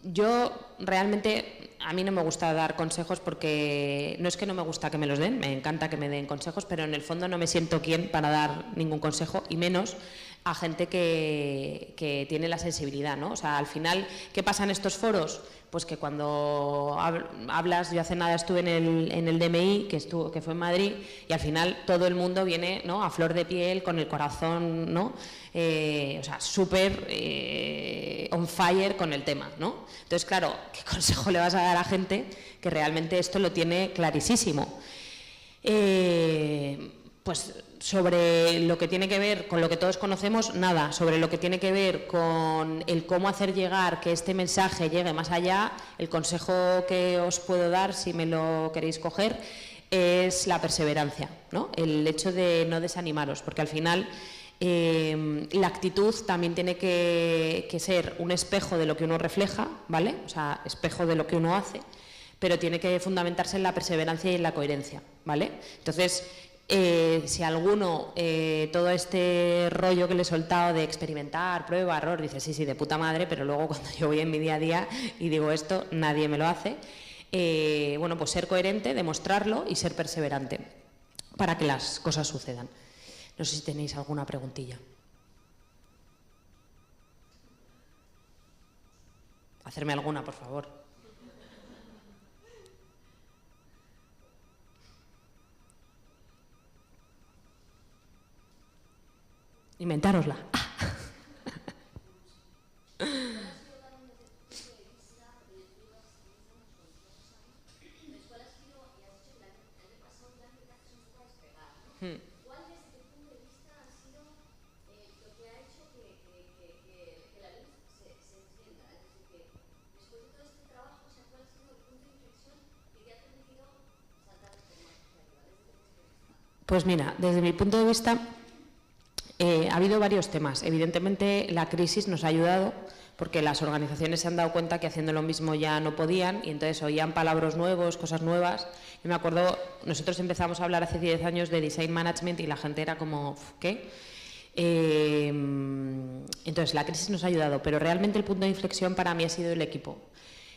Yo realmente, a mí no me gusta dar consejos porque no es que no me gusta que me los den, me encanta que me den consejos, pero en el fondo no me siento quien para dar ningún consejo, y menos a gente que tiene la sensibilidad, ¿no? O sea, al final, ¿qué pasa en estos foros? Pues que cuando hablas, yo hace nada estuve en el DMI, que fue en Madrid, y al final todo el mundo viene, ¿no?, a flor de piel, con el corazón, ¿no?, o sea, súper on fire con el tema, ¿no? Entonces, claro, ¿qué consejo le vas a dar a gente que realmente esto lo tiene clarísimo? Pues sobre lo que tiene que ver con lo que todos conocemos, nada. Sobre lo que tiene que ver con el cómo hacer llegar que este mensaje llegue más allá, el consejo que os puedo dar, si me lo queréis coger, es la perseverancia, ¿no? El hecho de no desanimaros, porque al final la actitud también tiene que ser un espejo de lo que uno refleja, ¿vale? O sea, espejo de lo que uno hace, pero tiene que fundamentarse en la perseverancia y en la coherencia, ¿vale? Entonces, si alguno, todo este rollo que le he soltado de experimentar, prueba, error, dice sí, de puta madre, pero luego cuando yo voy en mi día a día y digo esto, nadie me lo hace, bueno, pues ser coherente, demostrarlo y ser perseverante para que las cosas sucedan. No sé si tenéis alguna preguntilla. Hacerme alguna, por favor. Inventárosla.
¿Cuál desde tu punto de vista ha sido lo que ha hecho que la luz se encienda? Es decir, que después de todo este trabajo, o sea, ¿cuál ha sido el punto de inflexión que te ha permitido saltar este más hacia arriba? Desde tu punto de vista.
Pues mira, desde mi punto de vista ha habido varios temas. Evidentemente la crisis nos ha ayudado porque las organizaciones se han dado cuenta que haciendo lo mismo ya no podían y entonces oían palabras nuevos, cosas nuevas. Yo me acuerdo, nosotros empezamos a hablar hace 10 años de design management y la gente era como, ¿qué? Entonces la crisis nos ha ayudado, pero realmente el punto de inflexión para mí ha sido el equipo.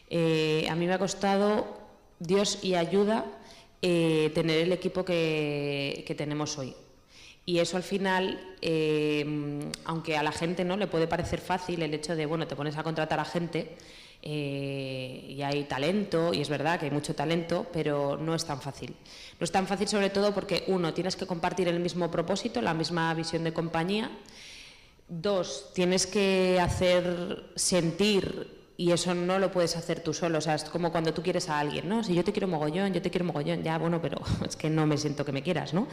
A mí me ha costado Dios y ayuda tener el equipo que tenemos hoy. Y eso al final, aunque a la gente no le puede parecer fácil el hecho de, bueno, te pones a contratar a gente y hay talento, y es verdad que hay mucho talento, pero no es tan fácil. No es tan fácil sobre todo porque, uno, tienes que compartir el mismo propósito, la misma visión de compañía. Dos, tienes que hacer sentir, y eso no lo puedes hacer tú solo, o sea, es como cuando tú quieres a alguien, ¿no? Si yo te quiero mogollón, ya, bueno, pero es que no me siento que me quieras, ¿no?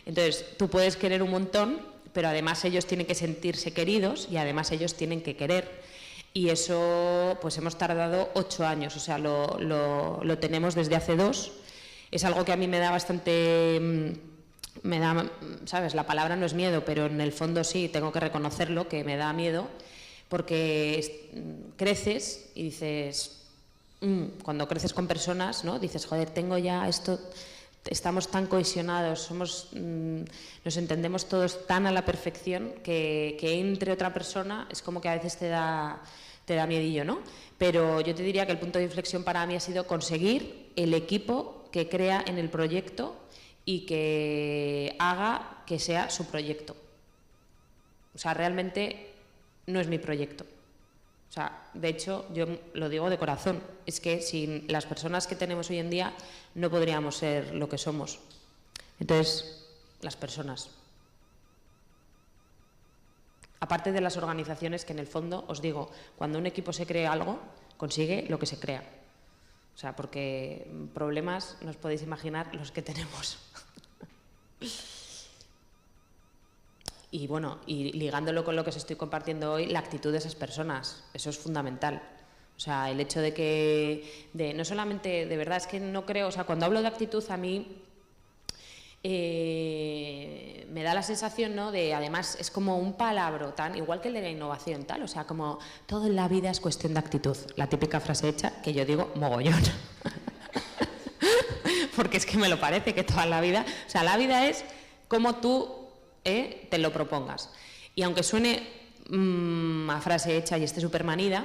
Entonces, tú puedes querer un montón, pero además ellos tienen que sentirse queridos y además ellos tienen que querer. Y eso, pues hemos tardado 8 años, o sea, lo tenemos desde hace 2. Es algo que a mí me da bastante... Me da, ¿sabes? La palabra no es miedo, pero en el fondo sí, tengo que reconocerlo, que me da miedo, porque creces y dices... cuando creces con personas, ¿no? Dices, joder, tengo ya esto, estamos tan cohesionados, nos entendemos todos tan a la perfección que entre otra persona es como que a veces te da miedillo, ¿no? Pero yo te diría que el punto de inflexión para mí ha sido conseguir el equipo que crea en el proyecto y que haga que sea su proyecto. O sea, realmente no es mi proyecto. O sea, de hecho, yo lo digo de corazón, es que sin las personas que tenemos hoy en día no podríamos ser lo que somos. Entonces, las personas. Aparte de las organizaciones que en el fondo, os digo, cuando un equipo se cree algo, consigue lo que se crea. O sea, porque problemas no os podéis imaginar los que tenemos. Y bueno, y ligándolo con lo que os estoy compartiendo hoy, la actitud de esas personas, eso es fundamental. O sea, el hecho de que, no solamente, de verdad, es que no creo, o sea, cuando hablo de actitud a mí me da la sensación, ¿no?, de, además, es como un palabro tan, igual que el de la innovación, tal, o sea, como todo en la vida es cuestión de actitud. La típica frase hecha que yo digo mogollón. Porque es que me lo parece que toda la vida, o sea, la vida es como tú te lo propongas. Y aunque suene a frase hecha y esté súper manida,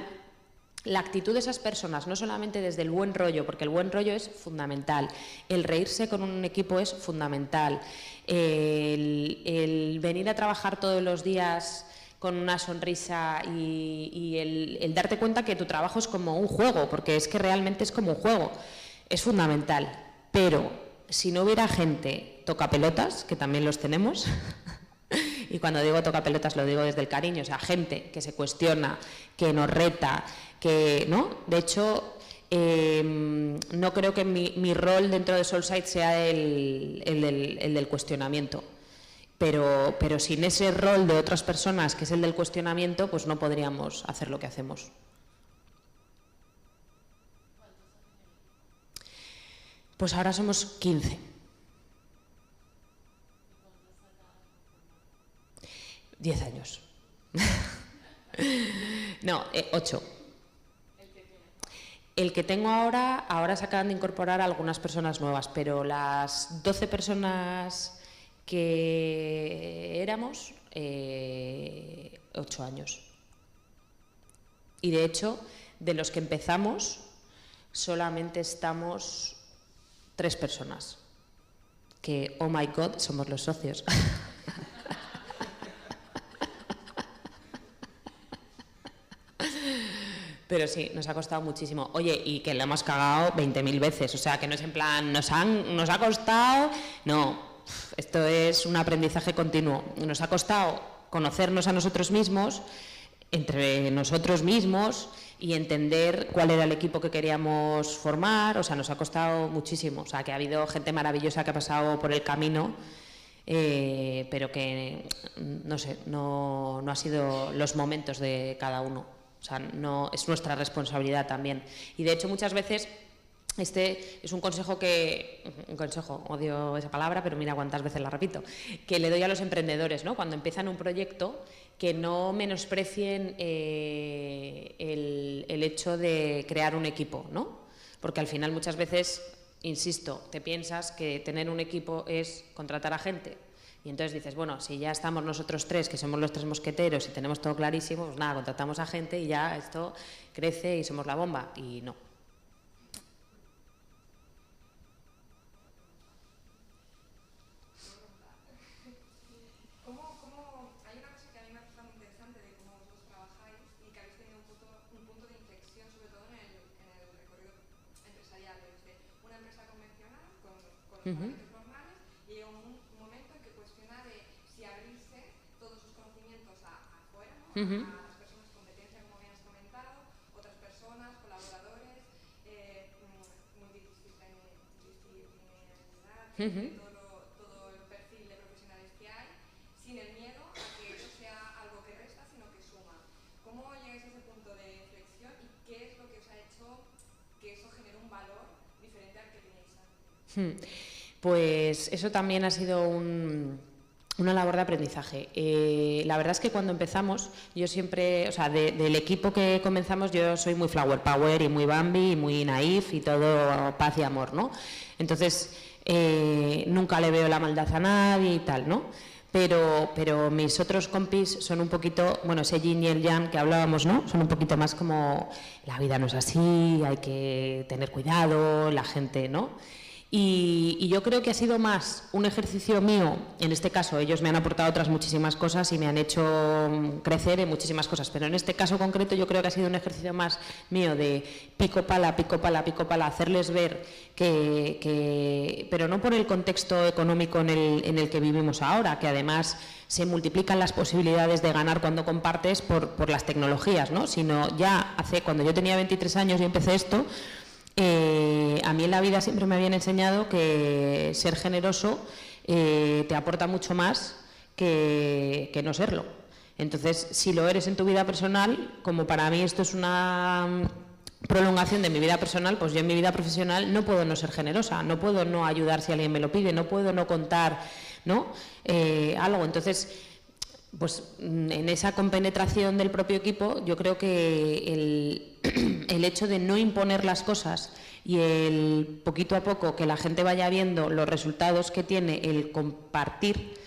la actitud de esas personas, no solamente desde el buen rollo, porque el buen rollo es fundamental, el reírse con un equipo es fundamental, el venir a trabajar todos los días con una sonrisa y el darte cuenta que tu trabajo es como un juego, porque es que realmente es como un juego, es fundamental. Pero si no hubiera gente tocapelotas, que también los tenemos, y cuando digo tocapelotas lo digo desde el cariño, o sea, gente que se cuestiona, que nos reta, que, ¿no? De hecho, no creo que mi rol dentro de Soulside sea el del cuestionamiento. Pero sin ese rol de otras personas, que es el del cuestionamiento, pues no podríamos hacer lo que hacemos. Pues ahora somos 15. ¿10 años? No, 8. El que tengo ahora se acaban de incorporar algunas personas nuevas, pero las 12 personas que éramos, 8 años. Y de hecho, de los que empezamos, solamente estamos 3 personas, que, oh my God, somos los socios. Pero sí, nos ha costado muchísimo. Oye, y que lo hemos cagado 20.000 veces, o sea, que no es en plan, nos ha costado, no, esto es un aprendizaje continuo. Nos ha costado conocernos a nosotros mismos, entre nosotros mismos, y entender cuál era el equipo que queríamos formar, o sea, nos ha costado muchísimo, o sea, que ha habido gente maravillosa que ha pasado por el camino, pero que, no sé, no ha sido los momentos de cada uno, o sea, no, es nuestra responsabilidad también. Y de hecho muchas veces, este es un consejo, odio esa palabra, pero mira cuántas veces la repito, que le doy a los emprendedores, ¿no? Cuando empiezan un proyecto, que no menosprecien el hecho de crear un equipo, ¿no? Porque al final muchas veces, insisto, te piensas que tener un equipo es contratar a gente. Y entonces dices, bueno, si ya estamos nosotros 3, que somos los 3 mosqueteros y tenemos todo clarísimo, pues nada, contratamos a gente y ya esto crece y somos la bomba. Y no.
Hay una cosa que a mí me parece muy interesante de cómo vosotros trabajáis y que habéis tenido un punto de inflexión, sobre todo en el recorrido empresarial, desde una empresa convencional con los parámetros normales y llega un momento en que cuestiona de si abrirse todos sus conocimientos afuera, ¿no? A las personas de competencia, como bien has comentado, otras personas, colaboradores, multidisciplinaridad, todo el perfil de profesionales que hay, sin el miedo a que eso sea algo que resta, sino que suma. ¿Cómo llegáis a ese punto de inflexión y qué es lo que os ha hecho que eso genere un valor diferente al que tenéis antes?
Pues eso también ha sido Una labor de aprendizaje. La verdad es que cuando empezamos, yo siempre, o sea, del equipo que comenzamos, yo soy muy flower power y muy Bambi y muy naif y todo paz y amor, ¿no? Entonces, nunca le veo la maldad a nadie y tal, ¿no? Pero mis otros compis son un poquito, bueno, ese yin y el yang que hablábamos, ¿no? Son un poquito más como, la vida no es así, hay que tener cuidado, la gente, ¿no? Y yo creo que ha sido más un ejercicio mío, en este caso ellos me han aportado otras muchísimas cosas y me han hecho crecer en muchísimas cosas, pero en este caso concreto yo creo que ha sido un ejercicio más mío de pico pala, hacerles ver pero no por el contexto económico en el que vivimos ahora, que además se multiplican las posibilidades de ganar cuando compartes por las tecnologías, ¿no? Sino ya cuando yo tenía 23 años y empecé esto, a mí en la vida siempre me habían enseñado que ser generoso te aporta mucho más que no serlo. Entonces, si lo eres en tu vida personal, como para mí esto es una prolongación de mi vida personal, pues yo en mi vida profesional no puedo no ser generosa, no puedo no ayudar si alguien me lo pide, no puedo no contar, ¿no? Algo. Entonces, pues en esa compenetración del propio equipo, yo creo que el hecho de no imponer las cosas y el poquito a poco que la gente vaya viendo los resultados que tiene el compartir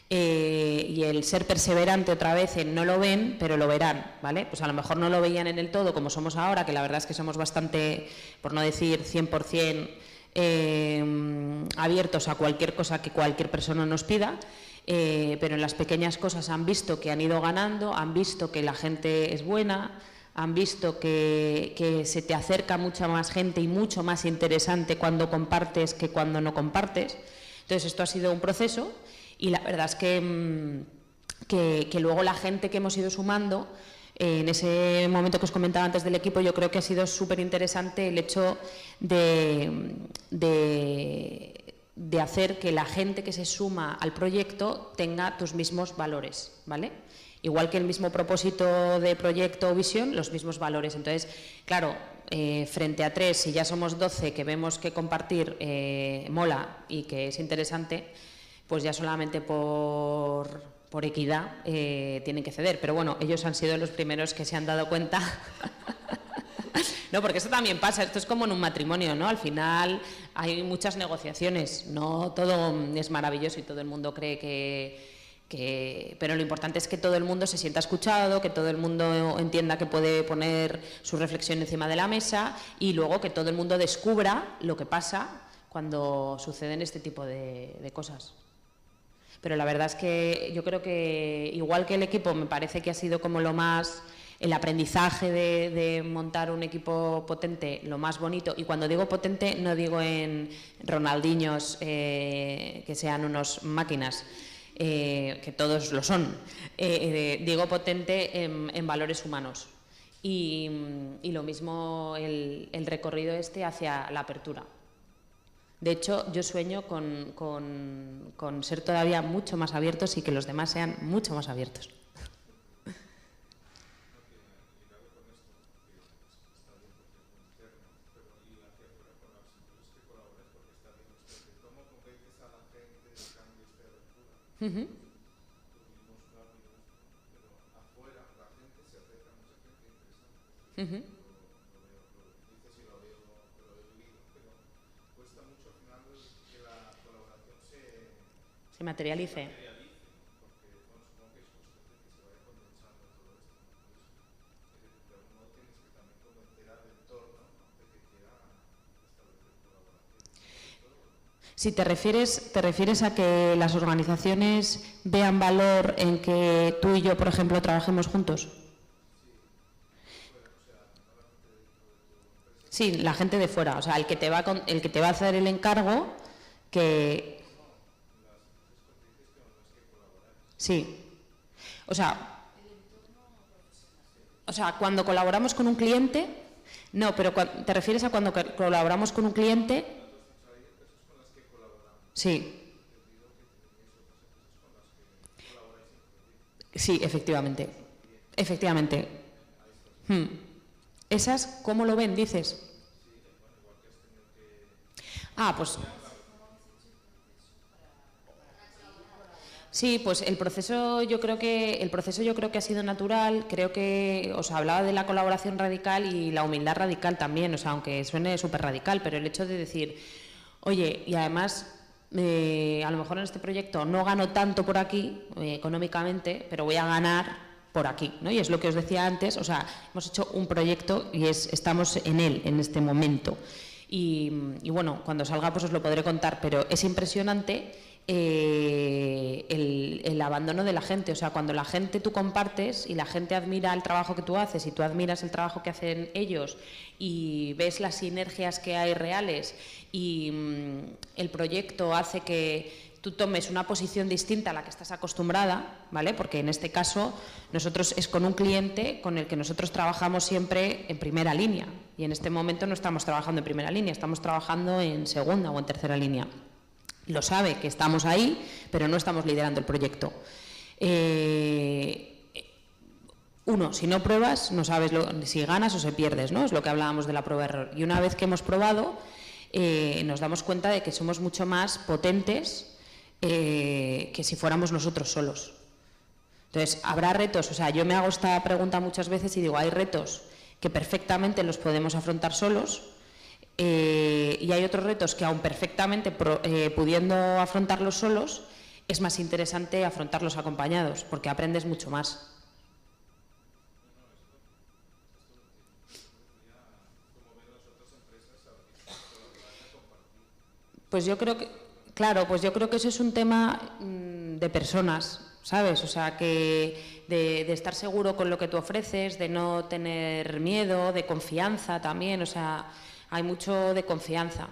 y el ser perseverante otra vez en no lo ven, pero lo verán, ¿vale? Pues a lo mejor no lo veían en el todo como somos ahora, que la verdad es que somos bastante, por no decir 100%, abiertos a cualquier cosa que cualquier persona nos pida. Pero en las pequeñas cosas han visto que han ido ganando, han visto que la gente es buena, han visto que se te acerca mucha más gente y mucho más interesante cuando compartes que cuando no compartes. Entonces esto ha sido un proceso y la verdad es que luego la gente que hemos ido sumando, en ese momento que os comentaba antes del equipo, yo creo que ha sido súper interesante el hecho de hacer que la gente que se suma al proyecto tenga tus mismos valores, ¿vale? Igual que el mismo propósito de proyecto o visión, los mismos valores. Entonces, claro, frente a 3, si ya somos 12 que vemos que compartir mola y que es interesante, pues ya solamente por equidad tienen que ceder. Pero bueno, ellos han sido los primeros que se han dado cuenta. No, porque eso también pasa, esto es como en un matrimonio, ¿no? Al final hay muchas negociaciones, no todo es maravilloso y todo el mundo cree pero lo importante es que todo el mundo se sienta escuchado, que todo el mundo entienda que puede poner su reflexión encima de la mesa y luego que todo el mundo descubra lo que pasa cuando suceden este tipo de cosas. Pero la verdad es que yo creo que, igual que el equipo, me parece que ha sido como lo más... El aprendizaje de montar un equipo potente, lo más bonito, y cuando digo potente no digo en Ronaldinhos que sean unos máquinas, que todos lo son, digo potente en valores humanos. Y lo mismo el recorrido hacia la apertura. De hecho, yo sueño con ser todavía mucho más abiertos y que los demás sean mucho más abiertos. Uh-huh. Uh-huh. Se materialice. Si te refieres a que las organizaciones vean valor en que tú y yo, por ejemplo, trabajemos juntos. Sí, la gente de fuera, o sea, el que te va a hacer el encargo, que... Sí. O sea, cuando colaboramos con un cliente... No, pero te refieres a cuando colaboramos con un cliente... Sí. Sí, efectivamente. Efectivamente. ¿Esas cómo lo ven, dices? Ah, pues... Sí, pues el proceso yo creo que ha sido natural. Creo que os hablaba de la colaboración radical y la humildad radical también, o sea, aunque suene súper radical, pero el hecho de decir, oye, y además a lo mejor en este proyecto no gano tanto por aquí económicamente, pero voy a ganar por aquí, ¿no? Y es lo que os decía antes, o sea, hemos hecho un proyecto y estamos en él en este momento. Y bueno, cuando salga pues os lo podré contar, pero es impresionante el abandono de la gente. O sea, cuando la gente tú compartes y la gente admira el trabajo que tú haces y tú admiras el trabajo que hacen ellos y ves las sinergias que hay reales y el proyecto hace que tú tomes una posición distinta a la que estás acostumbrada, ¿vale? Porque en este caso nosotros es con un cliente con el que nosotros trabajamos siempre en primera línea y en este momento no estamos trabajando en primera línea, estamos trabajando en segunda o en tercera línea. Lo sabe que estamos ahí, pero no estamos liderando el proyecto. Uno, si no pruebas, no sabes si ganas o si pierdes, ¿no? Es lo que hablábamos de la prueba-error. Y una vez que hemos probado, nos damos cuenta de que somos mucho más potentes que si fuéramos nosotros solos. Entonces, habrá retos, o sea, yo me hago esta pregunta muchas veces y digo, hay retos que perfectamente los podemos afrontar solos y hay otros retos que aun perfectamente pudiendo afrontarlos solos, es más interesante afrontarlos acompañados, porque aprendes mucho más. Pues yo creo que, claro, pues yo creo que eso es un tema de personas, ¿sabes? O sea, que de estar seguro con lo que tú ofreces, de no tener miedo, de confianza también, o sea, hay mucho de confianza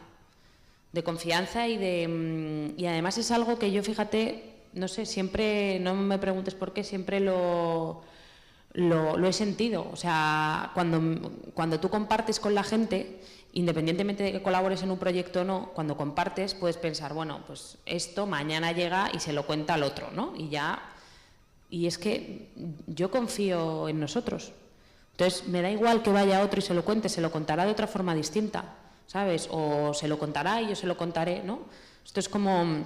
y además es algo que yo, fíjate, no sé, siempre, no me preguntes por qué, siempre lo he sentido. O sea, cuando tú compartes con la gente, independientemente de que colabores en un proyecto o no, cuando compartes puedes pensar, bueno, pues esto mañana llega y se lo cuenta al otro, ¿no? Y es que yo confío en nosotros. Entonces, me da igual que vaya otro y se lo cuente, se lo contará de otra forma distinta, ¿sabes? O se lo contará y yo se lo contaré, ¿no? Esto es como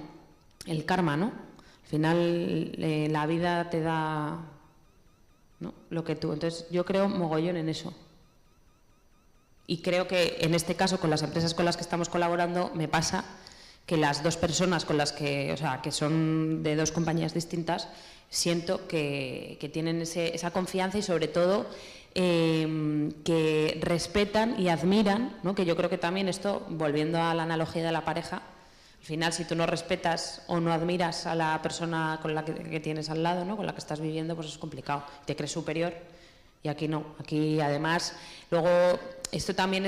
el karma, ¿no? Al final la vida te da, ¿no?, lo que tú. Entonces, yo creo mogollón en eso. Y creo que en este caso, con las empresas con las que estamos colaborando, me pasa que las dos personas con las que, o sea, que son de dos compañías distintas, siento que tienen esa confianza y sobre todo que respetan y admiran, ¿no? Que yo creo que también esto, volviendo a la analogía de la pareja, al final si tú no respetas o no admiras a la persona con la que tienes al lado, ¿no?, con la que estás viviendo, pues es complicado, te crees superior. Y aquí no, aquí además, luego esto también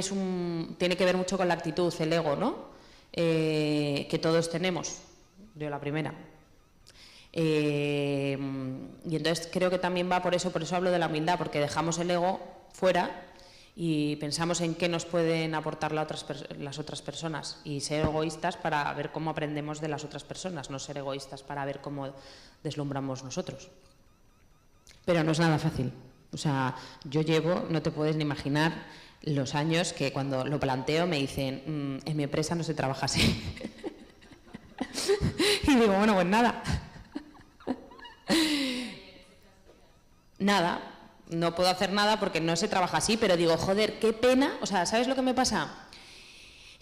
tiene que ver mucho con la actitud, el ego, ¿no? Que todos tenemos, yo la primera. Y entonces creo que también va por eso hablo de la humildad, porque dejamos el ego fuera y pensamos en qué nos pueden aportar las otras personas y ser egoístas para ver cómo aprendemos de las otras personas, no ser egoístas para ver cómo deslumbramos nosotros. Pero no es nada fácil. O sea, yo llevo, no te puedes ni imaginar los años que cuando lo planteo me dicen, en mi empresa no se trabaja así. Y digo, bueno, pues nada. Nada, no puedo hacer nada porque no se trabaja así, pero digo, joder, qué pena. O sea, ¿sabes lo que me pasa?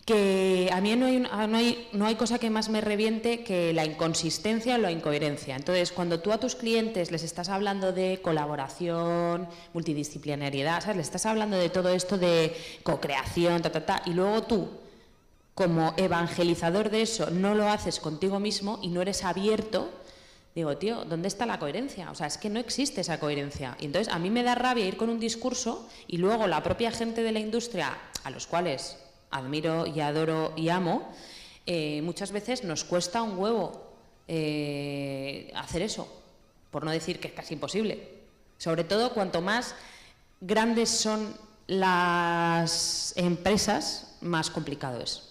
Que a mí no hay cosa que más me reviente que la inconsistencia o la incoherencia. Entonces, cuando tú a tus clientes les estás hablando de colaboración, multidisciplinariedad, ¿sabes?, les estás hablando de todo esto de co-creación, y luego tú, como evangelizador de eso, no lo haces contigo mismo y no eres abierto, digo, tío, ¿dónde está la coherencia? O sea, es que no existe esa coherencia. Y entonces, a mí me da rabia ir con un discurso y luego la propia gente de la industria, a los cuales admiro y adoro y amo, muchas veces nos cuesta un huevo hacer eso, por no decir que es casi imposible. Sobre todo cuanto más grandes son las empresas, más complicado es.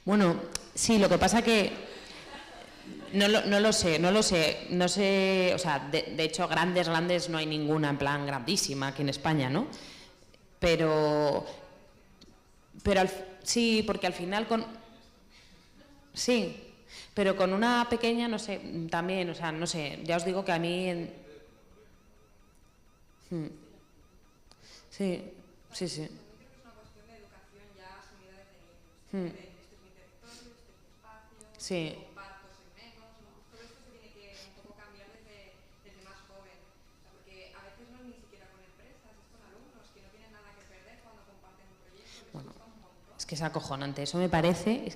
Bueno, sí, lo que pasa que no lo sé, o sea, de hecho grandes no hay ninguna en plan grandísima aquí en España, ¿no? Pero Pero sí, porque al final sí, pero con una pequeña, no sé, también, o sea, no sé, ya os digo que a mí... Sí, sí, sí.
También creo que es una cuestión de educación ya asumida desde niños. Este es mi territorio, este es mi espacio,
Sí.
comparto, soy menos, ¿no? Todo esto se tiene que un poco cambiar desde más joven. O sea, porque a veces no es ni siquiera con empresas, es con alumnos que no tienen nada que perder cuando comparten un proyecto, les gusta un montón.
Es que es acojonante, eso me parece,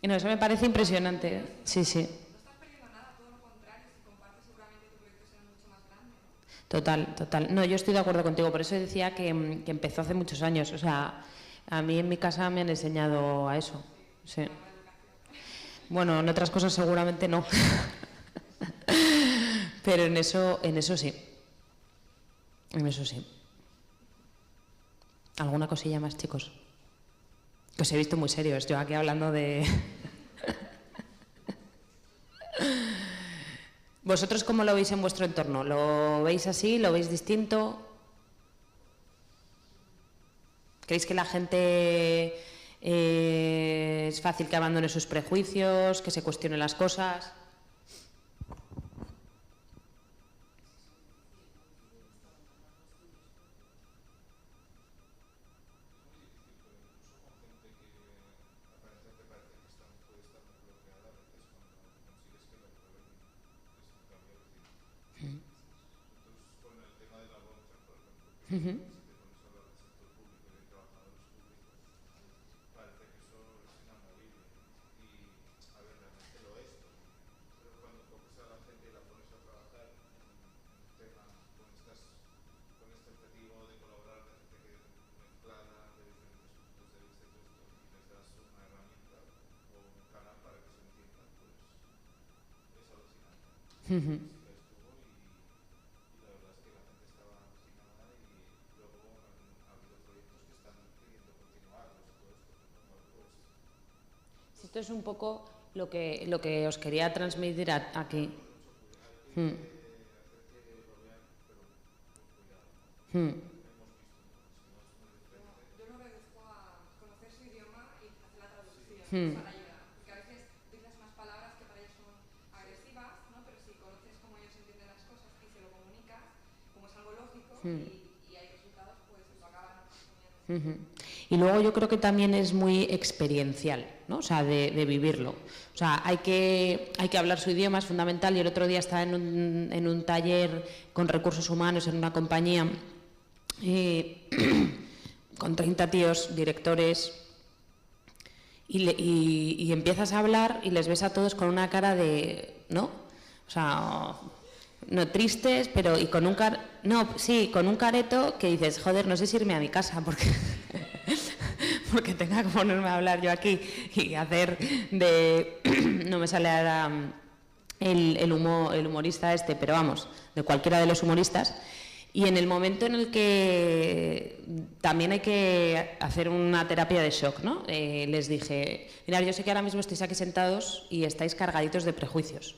No, eso me parece impresionante, sí, sí.
No estás perdiendo nada, todo lo contrario, si compartes seguramente tu proyecto será mucho más grande, ¿no?
Total, total. No, yo estoy de acuerdo contigo, por eso decía que empezó hace muchos años. O sea, a mí en mi casa me han enseñado a eso. Sí. Bueno, en otras cosas seguramente no. Pero en eso sí. En eso sí. ¿Alguna cosilla más, chicos? Que os he visto muy serios, yo aquí hablando de... ¿Vosotros cómo lo veis en vuestro entorno? ¿Lo veis así? ¿Lo veis distinto? ¿Creéis que la gente es fácil que abandone sus prejuicios, que se cuestione las cosas? Uh-huh. Uh-huh. Esto es un poco lo que os quería transmitir aquí. Hmm. Hmm.
Yo lo reduzco a conocer su idioma y hacer la traducción para ayudar. Porque a veces utilizas unas palabras que para ellos son agresivas, ¿no? Pero si conoces cómo ellos entienden las cosas y se lo comunicas, como es algo lógico y hay resultados, pues lo acaban asumiendo.
Y luego yo creo que también es muy experiencial, ¿no? O sea, de vivirlo. O sea, hay que hablar su idioma, es fundamental. Y el otro día estaba en un taller con recursos humanos en una compañía con 30 tíos, directores, y empiezas a hablar y les ves a todos con una cara de, ¿no? O sea, no tristes, pero y con un con un careto que dices, joder, no sé si irme a mi casa porque tenga que ponerme a hablar yo aquí y hacer de no me sale ahora el humorista este, pero vamos, de cualquiera de los humoristas. Y en el momento en el que también hay que hacer una terapia de shock, ¿no? Les dije, mirad, yo sé que ahora mismo estáis aquí sentados y estáis cargaditos de prejuicios.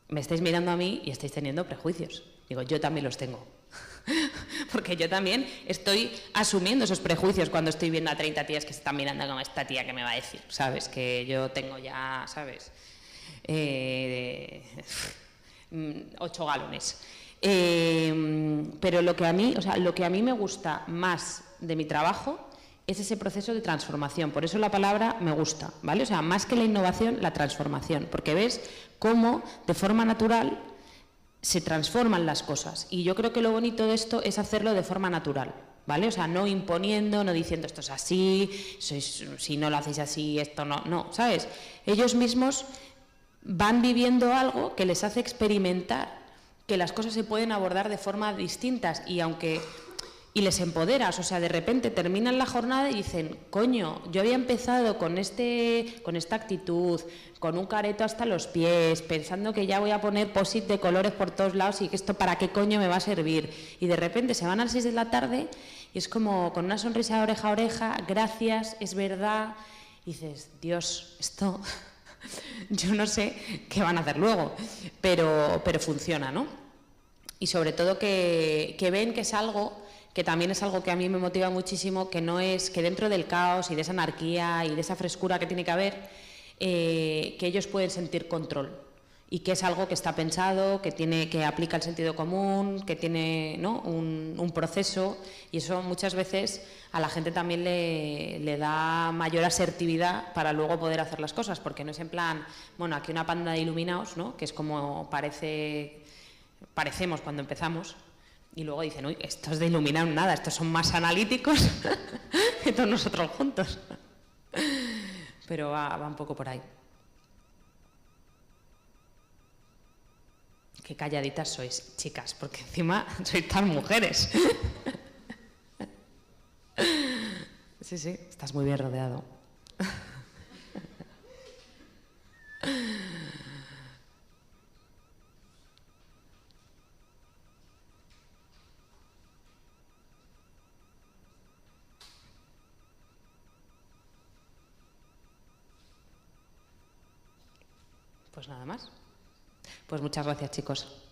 Me estáis mirando a mí y estáis teniendo prejuicios. Digo, yo también los tengo. Porque yo también estoy asumiendo esos prejuicios cuando estoy viendo a 30 tías que se están mirando como esta tía que me va a decir, ¿sabes? Que yo tengo ya, ¿sabes? 8 galones. Pero lo que a mí me gusta más de mi trabajo es ese proceso de transformación. Por eso la palabra me gusta, ¿vale? O sea, más que la innovación, la transformación. Porque ves cómo de forma natural se transforman las cosas. Y yo creo que lo bonito de esto es hacerlo de forma natural, ¿vale? O sea, no imponiendo, no diciendo esto es así, si no lo hacéis así, esto no, ¿sabes? Ellos mismos van viviendo algo que les hace experimentar que las cosas se pueden abordar de forma distintas y les empoderas, o sea, de repente terminan la jornada y dicen, coño, yo había empezado con esta actitud, con un careto hasta los pies, pensando que ya voy a poner post-it de colores por todos lados y que esto para qué coño me va a servir. Y de repente se van a las 6 de la tarde y es como con una sonrisa de oreja a oreja, gracias, es verdad, y dices, Dios, esto yo no sé qué van a hacer luego, pero funciona, ¿no? Y sobre todo que ven que es algo que también es algo que a mí me motiva muchísimo, que no es que dentro del caos y de esa anarquía y de esa frescura que tiene que haber, que ellos pueden sentir control y que es algo que está pensado, que aplica el sentido común, que tiene, ¿no?, un proceso, y eso muchas veces a la gente también le da mayor asertividad para luego poder hacer las cosas, porque no es en plan, bueno, aquí una panda de iluminados, ¿no?, que es como parecemos cuando empezamos, y luego dicen, uy, estos de iluminar nada, estos son más analíticos que todos nosotros juntos. Pero va un poco por ahí. Qué calladitas sois, chicas, porque encima sois tan mujeres. Sí, sí, estás muy bien rodeado. Pues nada más. Pues muchas gracias, chicos.